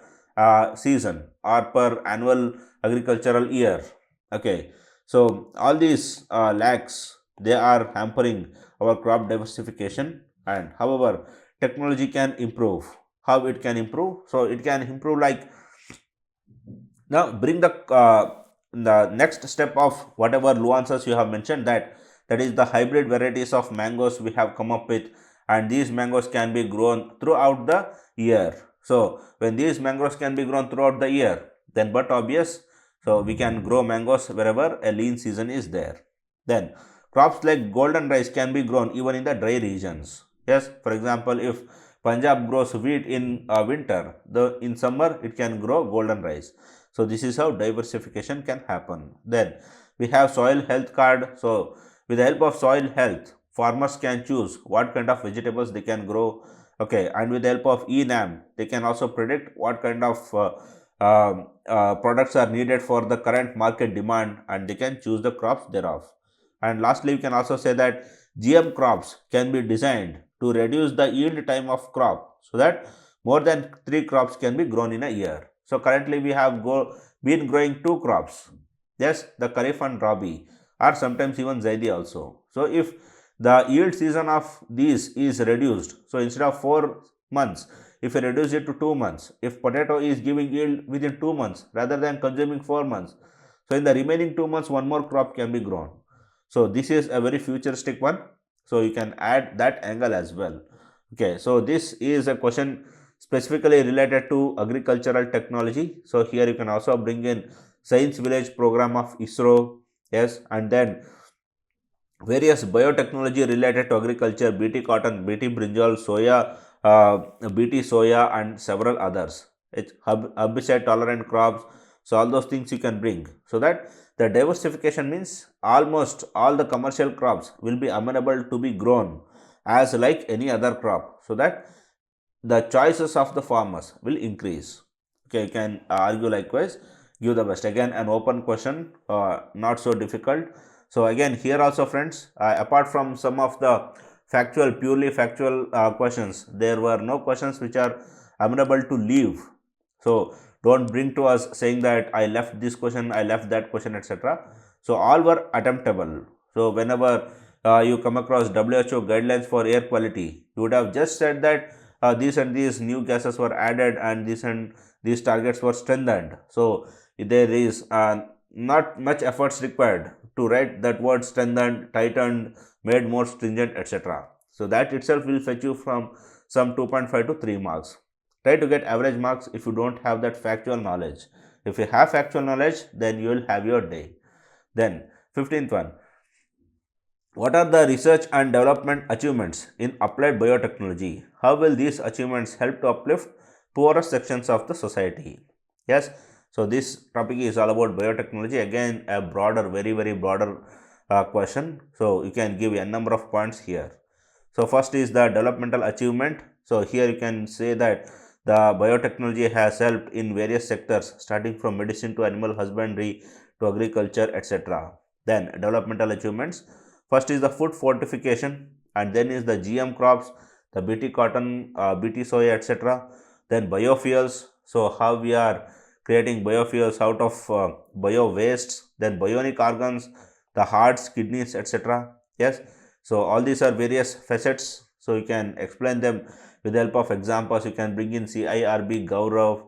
Speaker 1: season or per annual agricultural year? Okay, so all these lacks, they are hampering our crop diversification. And however, technology can improve. How it can improve? So it can improve like, now bring the next step of whatever nuances you have mentioned, that is the hybrid varieties of mangoes we have come up with, and these mangoes can be grown throughout the year. So when these mangoes can be grown throughout the year, then but obvious, so we can grow mangoes wherever a lean season is there. Then crops like golden rice can be grown even in the dry regions. Yes, for example, if Punjab grows wheat in winter, in summer it can grow golden rice. So this is how diversification can happen. Then we have soil health card. So with the help of soil health, farmers can choose what kind of vegetables they can grow. Okay, and with the help of ENAM, they can also predict what kind of products are needed for the current market demand, and they can choose the crops thereof. And lastly, we can also say that GM crops can be designed to reduce the yield time of crop, so that more than 3 crops can be grown in a year. So currently we have been growing 2 crops. Yes, the Kharif and Rabi, or sometimes even Zaidi also. So if the yield season of these is reduced, so instead of 4 months, if we reduce it to 2 months, if potato is giving yield within 2 months rather than consuming 4 months, so in the remaining 2 months one more crop can be grown. So this is a very futuristic one. So you can add that angle as well. Okay, so this is a question specifically related to agricultural technology. So here you can also bring in Science Village program of ISRO. Yes, and then various biotechnology related to agriculture, BT cotton, BT brinjal, soya, BT soya, and several others. It's herbicide tolerant crops. So all those things you can bring, so that the diversification means almost all the commercial crops will be amenable to be grown as like any other crop, so that the choices of the farmers will increase. Okay, you can argue likewise. Give the best. Again, an open question, not so difficult. So again, here also friends, apart from some of the factual, purely factual questions, there were no questions which are amenable to leave. So don't bring to us saying that I left this question, I left that question, etc. So all were attemptable. So whenever you come across WHO guidelines for air quality, you would have just said that these and these new gases were added and these targets were strengthened. So there is not much efforts required to write that word strengthened, tightened, made more stringent, etc. So that itself will fetch you from some 2.5 to 3 marks. Try to get average marks if you don't have that factual knowledge. If you have factual knowledge, then you will have your day. Then 15th one, what are the research and development achievements in applied biotechnology? How will these achievements help to uplift poorer sections of the society? Yes, so this topic is all about biotechnology. Again, a broader, very broader question. So you can give a number of points here. So first is the developmental achievement. So here you can say that the biotechnology has helped in various sectors, starting from medicine to animal husbandry to agriculture, etc. Then developmental achievements. First is the food fortification, and then is the GM crops, the BT cotton, BT soya, etc. Then biofuels. So how we are creating biofuels out of bio wastes. Then bionic organs, the hearts, kidneys, etc. Yes. So all these are various facets. So you can explain them with the help of examples. You can bring in CIRB, Gaurav,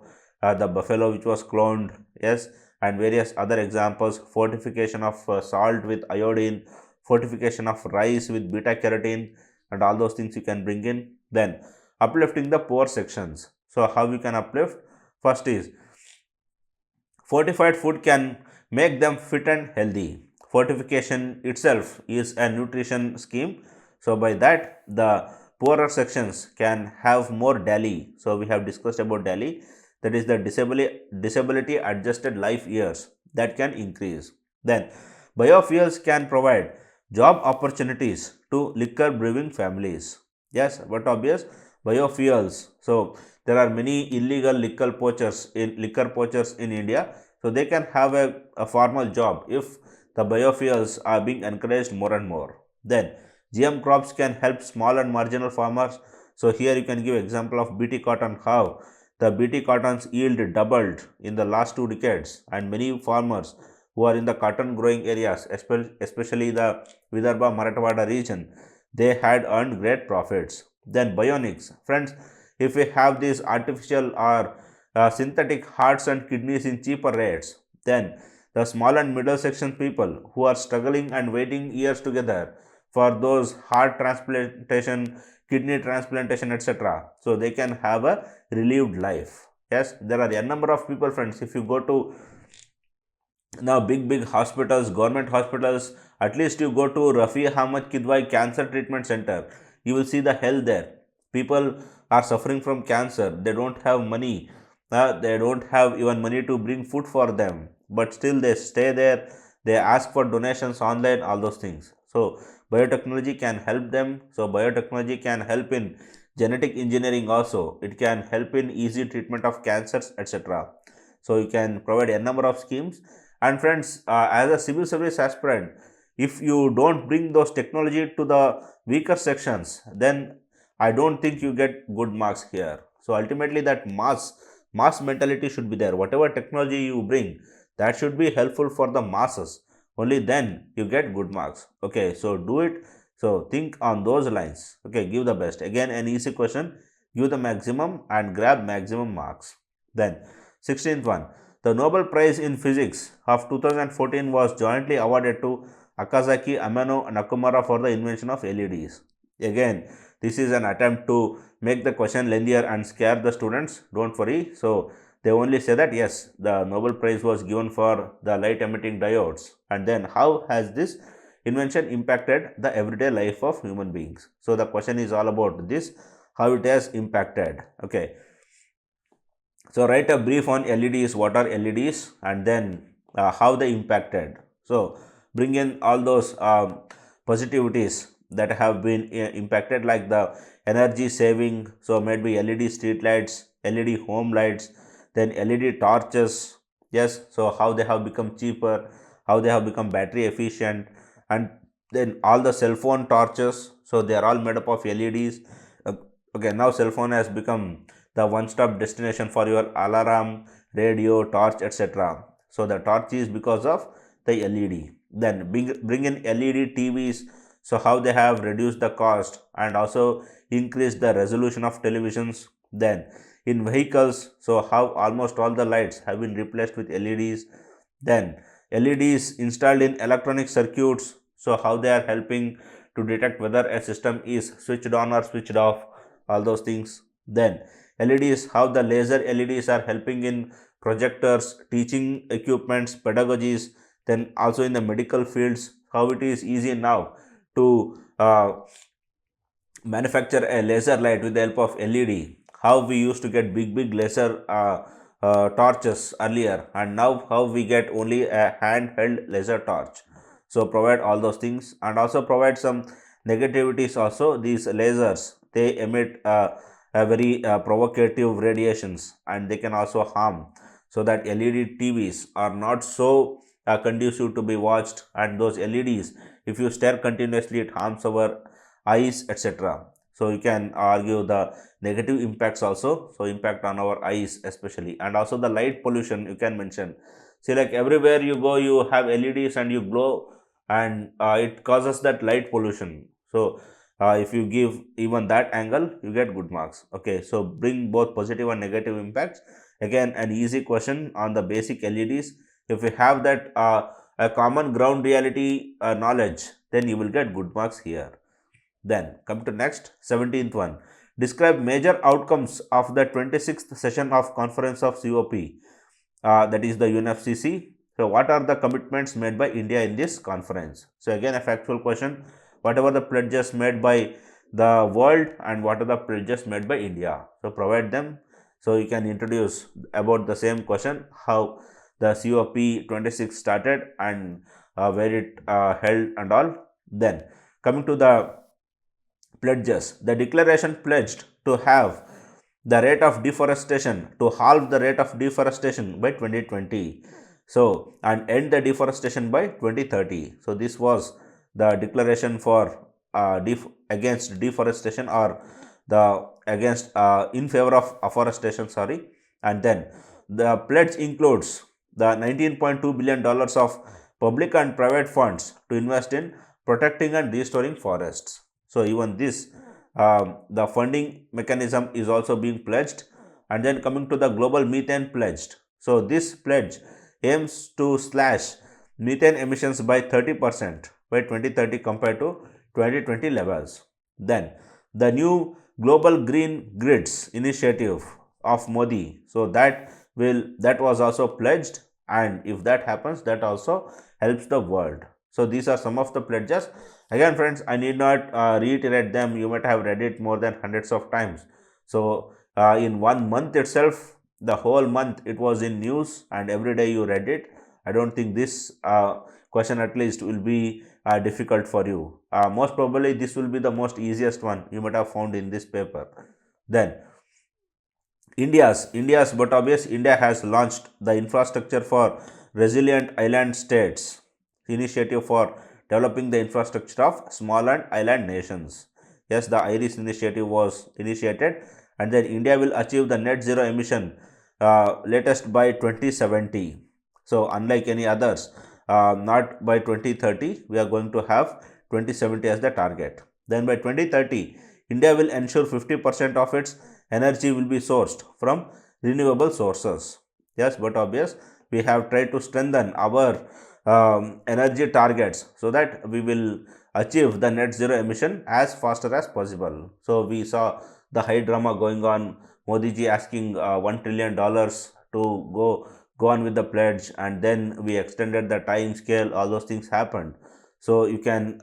Speaker 1: the buffalo which was cloned. Yes. And various other examples. Fortification of salt with iodine, fortification of rice with beta carotene, and all those things you can bring in. Then uplifting the poor sections. So how you can uplift? First is fortified food can make them fit and healthy. Fortification itself is a nutrition scheme. So by that, the poorer sections can have more DALY. So we have discussed about DALY, that is the disability adjusted life years, that can increase. Then biofuels can provide job opportunities to liquor brewing families. Yes, but obvious, biofuels. So there are many illegal liquor poachers in India. So they can have a formal job if the biofuels are being encouraged more and more. Then GM crops can help small and marginal farmers. So here you can give example of BT cotton, how the BT cotton's yield doubled in the last 2 decades, and many farmers who are in the cotton growing areas, especially the Vidarbha Marathwada region, they had earned great profits. Then bionics, friends, if we have these artificial or synthetic hearts and kidneys in cheaper rates, then the small and middle section people who are struggling and waiting years together for those heart transplantation, kidney transplantation, etc., so they can have a relieved life. Yes, there are a number of people, friends. If you go to now big hospitals, government hospitals, at least you go to Rafi Ahmad Kidwai Cancer Treatment Center, you will see the hell there. People are suffering from cancer, they don't have money, they don't have even money to bring food for them, but still they stay there, they ask for donations online, all those things. So biotechnology can help them. So biotechnology can help in genetic engineering also, it can help in easy treatment of cancers, etc. So you can provide a number of schemes. And friends, as a civil service aspirant, if you don't bring those technology to the weaker sections, then I don't think you get good marks here. So ultimately that mass mentality should be there. Whatever technology you bring, that should be helpful for the masses. Only then you get good marks. Okay, so do it. So think on those lines. Okay, give the best. Again, an easy question. Give the maximum and grab maximum marks. Then 16th one. The Nobel Prize in Physics of 2014 was jointly awarded to Akazaki, Amano, and Nakamura for the invention of LEDs. Again, this is an attempt to make the question lengthier and scare the students. Don't worry. So they only say that yes, the Nobel Prize was given for the light emitting diodes. And then how has this invention impacted the everyday life of human beings? So the question is all about this, how it has impacted. Okay. So write a brief on LEDs, what are LEDs, and then how they impacted. So bring in all those positivities that have been impacted, like the energy saving, so made by LED street lights, LED home lights, then LED torches. Yes, so how they have become cheaper, how they have become battery efficient, and then all the cell phone torches, so they are all made up of LEDs. Okay, now cell phone has become the one-stop destination for your alarm, radio, torch, etc. So the torch is because of the LED. Then bring in LED TVs, so how they have reduced the cost and also increased the resolution of televisions. Then in vehicles, so how almost all the lights have been replaced with LEDs. Then LEDs installed in electronic circuits, so how they are helping to detect whether a system is switched on or switched off, all those things. Then LEDs, how the laser LEDs are helping in projectors, teaching equipments, pedagogies. Then also in the medical fields, how it is easy now to manufacture a laser light with the help of LED. How we used to get big laser torches earlier, and now how we get only a handheld laser torch. So provide all those things, and also provide some negativities also. These lasers, they emit a very provocative radiations, and they can also harm, so that LED TVs are not so conducive to be watched. And those LEDs, if you stare continuously, it harms our eyes, etc. So you can argue the negative impacts also, so impact on our eyes especially. And also the light pollution you can mention. See, like everywhere you go, you have LEDs and you glow, and it causes that light pollution. So if you give even that angle, you get good marks. Okay, so bring both positive and negative impacts. Again, an easy question on the basic LEDs. If you have that a common ground reality knowledge, then you will get good marks here. Then come to next 17th one. Describe major outcomes of the 26th session of Conference of COP, that is the UNFCCC. So what are the commitments made by India in this conference? So again a factual question. Whatever the pledges made by the world and what are the pledges made by India? So provide them. So you can introduce about the same question, how the COP26 started and where it held and all. Then coming to the pledges, the declaration pledged to have the rate of deforestation, to halve the rate of deforestation by 2020, so and end the deforestation by 2030. So this was the declaration for against deforestation, or the against in favor of afforestation, sorry. And then the pledge includes the $19.2 billion of public and private funds to invest in protecting and restoring forests. So even this the funding mechanism is also being pledged. And then coming to the global methane pledged. So this pledge aims to slash methane emissions by 30% by 2030 compared to 2020 levels. Then the new global green grids initiative of Modi, so that was also pledged, and if that happens, that also helps the world. So these are some of the pledges. Again friends, I need not reiterate them, you might have read it more than hundreds of times. So in 1 month itself, the whole month it was in news, and every day you read it. I don't think this question at least will be difficult for you. Most probably this will be the most easiest one you might have found in this paper. Then India's, but obvious, India has launched the Infrastructure for Resilient Island States initiative for developing the infrastructure of small and island nations. Yes, the IRIS initiative was initiated, and then India will achieve the net zero emission latest by 2070. So unlike any others, not by 2030, we are going to have 2070 as the target. Then by 2030, India will ensure 50% of its energy will be sourced from renewable sources. Yes, but obvious, we have tried to strengthen our energy targets so that we will achieve the net zero emission as faster as possible. So we saw the high drama going on, Modi ji asking $1 trillion to go on with the pledge, and then we extended the time scale, all those things happened. So you can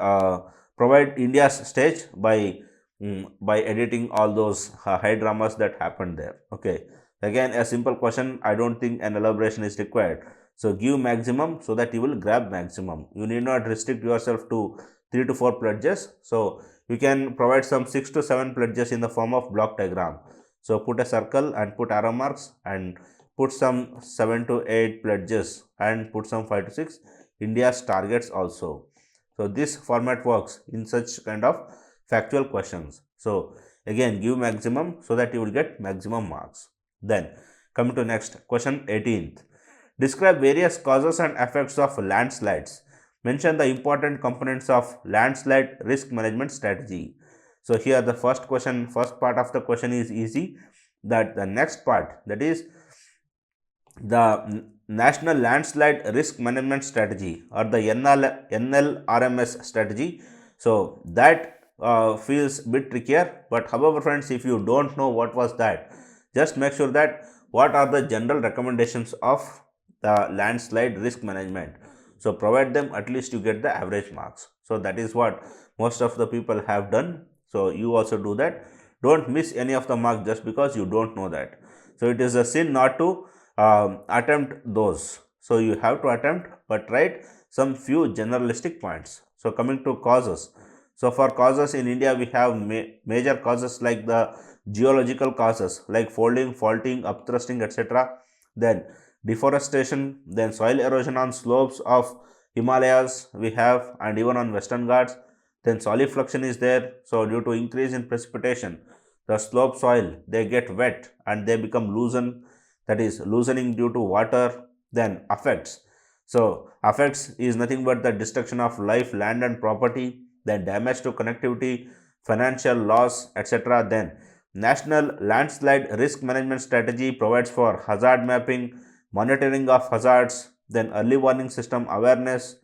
Speaker 1: provide India's stage by editing all those high dramas that happened there. Okay, again a simple question, I don't think an elaboration is required. So give maximum so that you will grab maximum. You need not restrict yourself to 3 to 4 pledges. So you can provide some 6 to 7 pledges in the form of block diagram. So put a circle and put arrow marks, and put some 7 to 8 pledges, and put some 5 to 6 India's targets also. So this format works in such kind of factual questions. So again give maximum so that you will get maximum marks. Then coming to next question 18th. Describe various causes and effects of landslides mention the important components of landslide risk management strategy. So here the first part of the question is easy. That the next part, that is the National Landslide Risk Management Strategy, or the NLRMS strategy. So that feels bit trickier, but however friends, if you don't know what was that, just make sure that what are the general recommendations of the landslide risk management. So provide them, at least you get the average marks. So that is what most of the people have done. So you also do that. Don't miss any of the mark just because you don't know that. So it is a sin not to attempt those. So you have to attempt, but write some few generalistic points. So coming to causes. So for causes in India, we have major causes like the geological causes like folding, faulting, upthrusting, etc. Then deforestation, then soil erosion on slopes of Himalayas we have, and even on Western Ghats. Then solifluction is there. So due to increase in precipitation, the slope soil, they get wet and they become loosened, that is loosening due to water. Then affects. So affects is nothing but the destruction of life, land and property, then damage to connectivity, financial loss, etc. Then National Landslide Risk Management Strategy provides for hazard mapping, monitoring of hazards, then early warning system awareness,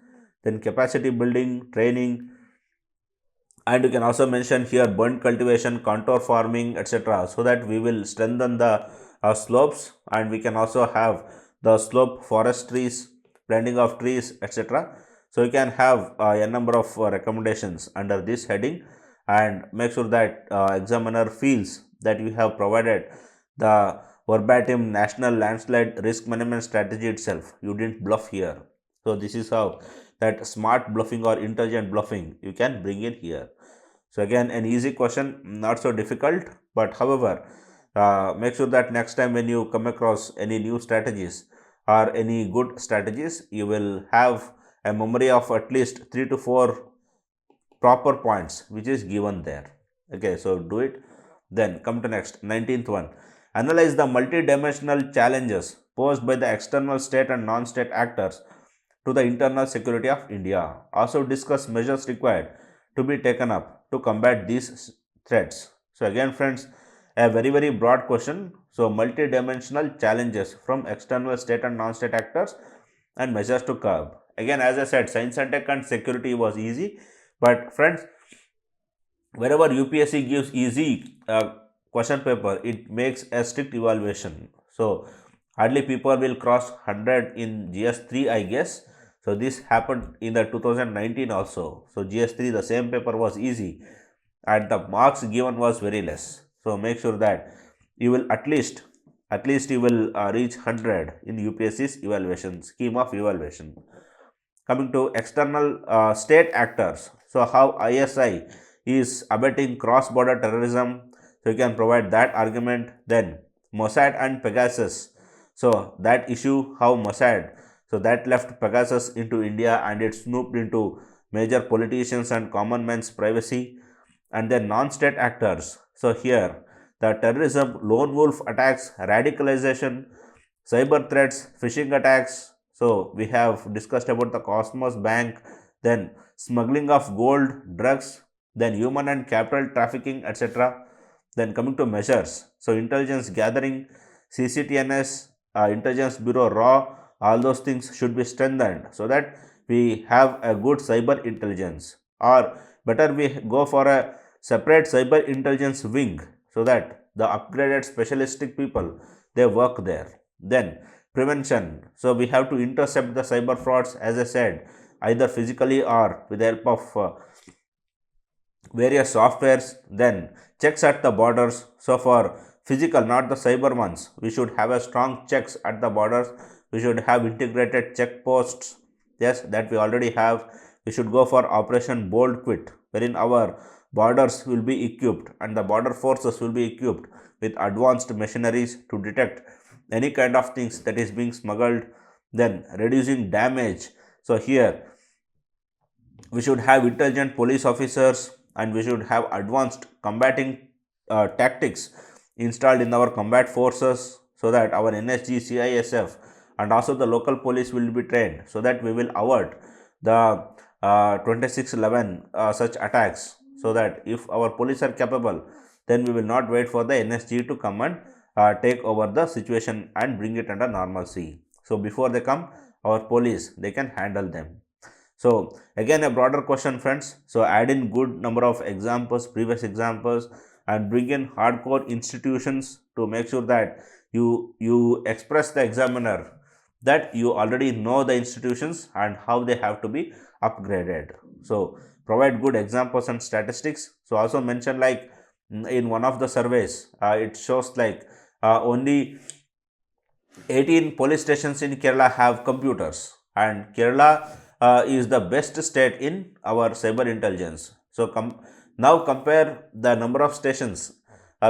Speaker 1: then capacity building, training, and you can also mention here burnt cultivation, contour farming, etc. so that we will strengthen the slopes, and we can also have the slope forestries, planting of trees, etc. So you can have a number of recommendations under this heading, and make sure that examiner feels that you have provided the verbatim National Landslide Risk Management Strategy itself. You didn't bluff here. So this is how that smart bluffing or intelligent bluffing you can bring in here. So again, an easy question, not so difficult, but however, make sure that next time when you come across any new strategies or any good strategies, you will have a memory of at least 3 to 4 proper points which is given there. Okay, so do it. Then come to next 19th one. Analyze the multidimensional challenges posed by the external state and non-state actors to the internal security of India. Also discuss measures required to be taken up to combat these threats. So again friends, a very broad question. So multidimensional challenges from external state and non-state actors and measures to curb. Again, as I said, science and tech and security was easy, but friends, wherever UPSC gives easy question paper, it makes a strict evaluation. So hardly people will cross 100 in GS3, I guess. So this happened in the 2019 also. So GS3, the same paper was easy and the marks given was very less. So make sure that you will at least you will reach 100 in UPSC's evaluation, scheme of evaluation. Coming to external state actors. So how ISI is abetting cross-border terrorism. So you can provide that argument. Then Mossad and Pegasus. So that issue, how Mossad, so that left Pegasus into India and it snooped into major politicians and common man's privacy. And then non-state actors. So here the terrorism, lone wolf attacks, radicalization, cyber threats, phishing attacks. So we have discussed about the Cosmos Bank, then smuggling of gold, drugs, then human and capital trafficking, etc. Then coming to measures. So intelligence gathering, CCTNS, Intelligence Bureau RAW, all those things should be strengthened so that we have a good cyber intelligence, or better we go for a separate cyber intelligence wing so that the upgraded specialistic people, they work there. Then prevention. So we have to intercept the cyber frauds, as I said, either physically or with the help of various softwares. Then checks at the borders. So for physical, not the cyber ones, we should have a strong checks at the borders. We should have integrated checkposts. Yes, that we already have. We should go for Operation Bold Quit, wherein our borders will be equipped and the border forces will be equipped with advanced machineries to detect any kind of things that is being smuggled. Then reducing damage. So here we should have intelligent police officers and we should have advanced combating tactics installed in our combat forces so that our NSG, CISF and also the local police will be trained so that we will avert the 2611 such attacks, so that if our police are capable, then we will not wait for the NSG to come and take over the situation and bring it under normalcy. So before they come, our police, they can handle them. So again, a broader question, friends. So add in good number of examples, previous examples, and bring in hardcore institutions to make sure that you express the examiner that you already know the institutions and how they have to be upgraded. So provide good examples and statistics. So also mention like in one of the surveys, it shows like only 18 police stations in Kerala have computers, and Kerala is the best state in our cyber intelligence. So now compare the number of stations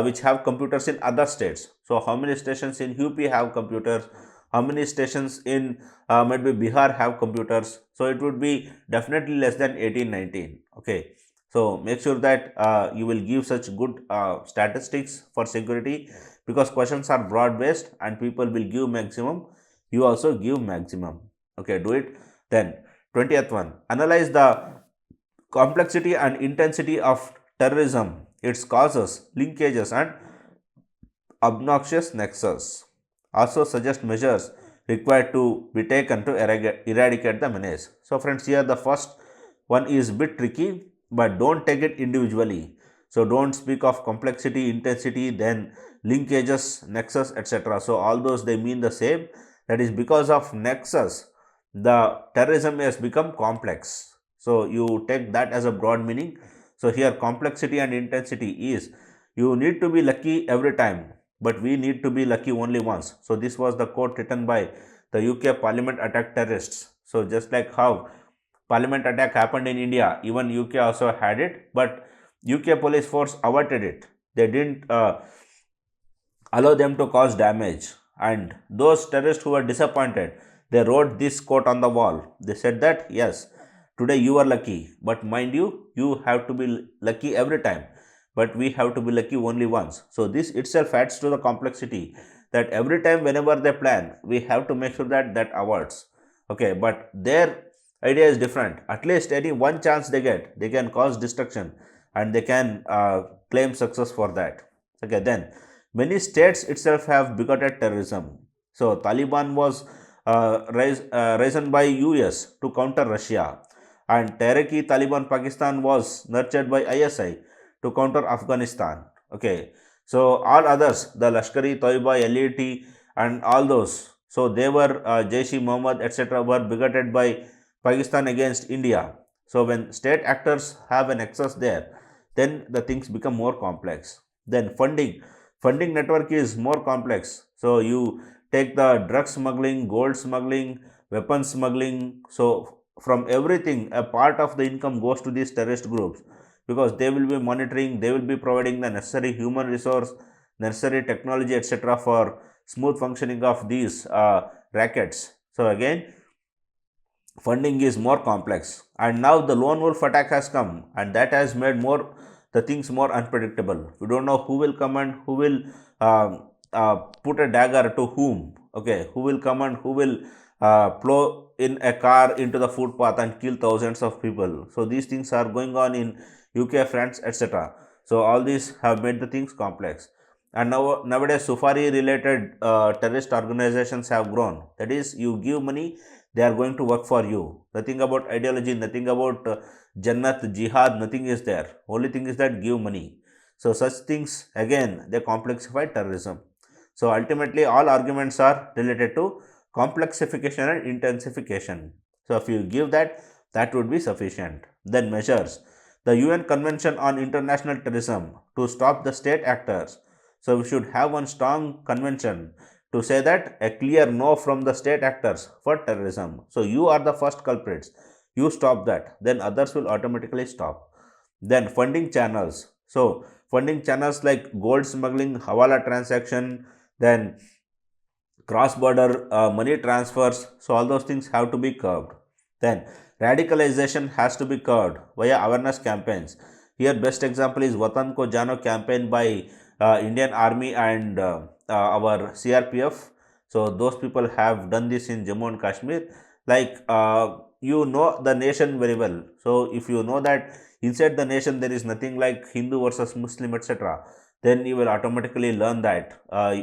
Speaker 1: which have computers in other states. So how many stations in UP have computers? How many stations in maybe Bihar have computers? So it would be definitely less than 18, 19. Okay. So make sure that you will give such good statistics for security, because questions are broad based and people will give maximum, you also give maximum. Okay, do it. Then 20th one, analyze the complexity and intensity of terrorism, its causes, linkages, and obnoxious nexus. Also suggest measures required to be taken to eradicate the menace. So friends, here the first one is bit tricky, but don't take it individually. So don't speak of complexity, intensity, then linkages, nexus, etc. So all those, they mean the same. That is because of nexus, the terrorism has become complex. So you take that as a broad meaning. So here complexity and intensity is, you need to be lucky every time, but we need to be lucky only once. So this was the quote written by the UK Parliament attack terrorists. So just like how Parliament attack happened in India, even UK also had it, but UK police force averted it. They didn't allow them to cause damage. And those terrorists who were disappointed, they wrote this quote on the wall. They said that, yes, today you are lucky, but mind you, you have to be lucky every time, but we have to be lucky only once. So this itself adds to the complexity, that every time whenever they plan, we have to make sure that that awards. Okay, but their idea is different. At least any one chance they get, they can cause destruction and they can claim success for that. Okay, then many states itself have bigoted terrorism. So Taliban was risen by US to counter Russia, and Tehrik Taliban Pakistan was nurtured by ISI to counter Afghanistan. Okay, so all others, the Lashkari Toiba, LET, and all those, so they were Jaish-e-Mohammed, etc., were bigoted by Pakistan against India. So when state actors have an excess there, then the things become more complex. Then funding network is more complex. So you take the drug smuggling, gold smuggling, weapon smuggling. So from everything, a part of the income goes to these terrorist groups, because they will be monitoring, they will be providing the necessary human resource, necessary technology, etc., for smooth functioning of these rackets. So again, funding is more complex, and now the lone wolf attack has come, and that has made more the things more unpredictable. We don't know who will come and who will put a dagger to whom. Okay, who will come and who will plow in a car into the footpath and kill thousands of people. So these things are going on in UK, France, etc. So all these have made the things complex. And now nowadays Sufari related terrorist organizations have grown. That is, you give money, they are going to work for you. Nothing about ideology, nothing about Jannat, Jihad, nothing is there. Only thing is that give money. So such things, again, they complexify terrorism. So ultimately all arguments are related to complexification and intensification. So if you give that, that would be sufficient. Then measures. The UN Convention on International Terrorism to stop the state actors. So we should have one strong convention to say that a clear no from the state actors for terrorism. So you are the first culprits. You stop that, then others will automatically stop. Then funding channels. So funding channels like gold smuggling, hawala transaction, then cross-border money transfers. So all those things have to be curbed. Then radicalization has to be curbed via awareness campaigns. Here best example is Watan Ko Jano campaign by Indian Army and our CRPF. So those people have done this in Jammu and Kashmir. Like you know the nation very well. So if you know that inside the nation there is nothing like Hindu versus Muslim, etc., then you will automatically learn that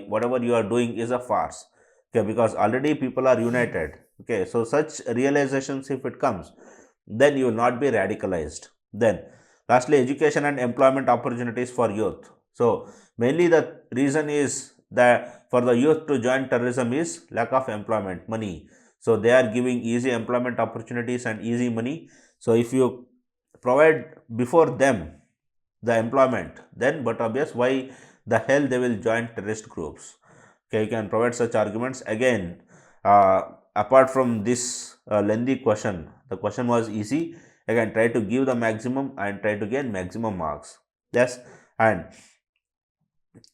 Speaker 1: whatever you are doing is a farce. Okay, because already people are united. Okay, so such realizations, if it comes, then you will not be radicalized. Then lastly, education and employment opportunities for youth. So mainly the reason is that for the youth to join terrorism is lack of employment, money. So they are giving easy employment opportunities and easy money. So if you provide before them the employment, then but obvious why the hell they will join terrorist groups. Okay, you can provide such arguments. Again, apart from this lengthy question, the question was easy. Again, try to give the maximum and try to gain maximum marks. Yes, and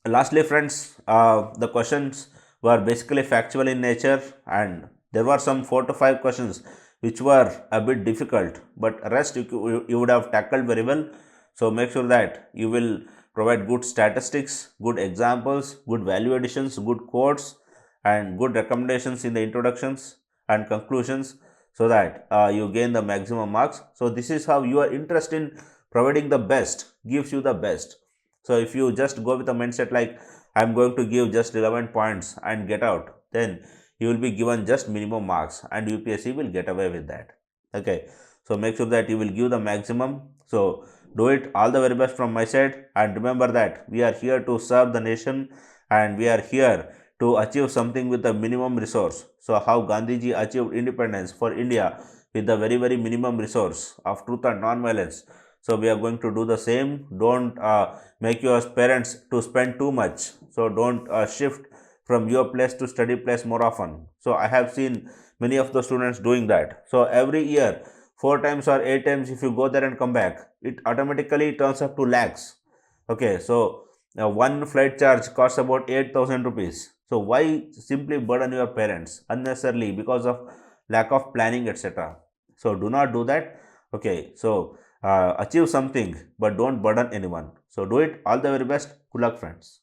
Speaker 1: lastly, friends, the questions were basically factual in nature, and there were some 4 to 5 questions which were a bit difficult, but rest you would have tackled very well. So make sure that you will provide good statistics, good examples, good value additions, good quotes, and good recommendations in the introductions and conclusions, so that you gain the maximum marks. So this is how your interest in providing the best gives you the best. So if you just go with a mindset like I'm going to give just 11 points and get out, then you will be given just minimum marks and UPSC will get away with that. Okay, so make sure that you will give the maximum. So do it. All the very best from my side, and remember that we are here to serve the nation and we are here to achieve something with the minimum resource. So how Gandhiji achieved independence for India with the very minimum resource of truth and non-violence. So we are going to do the same. Don't make your parents to spend too much. So don't shift from your place to study place more often. So I have seen many of the students doing that. So every year 4 times or 8 times, if you go there and come back, it automatically turns up to lakhs. Okay, so one flight charge costs about 8,000 rupees. So why simply burden your parents unnecessarily because of lack of planning, etc.? So do not do that. Okay, so achieve something, but don't burden anyone. So do it. All the very best. Good luck, friends.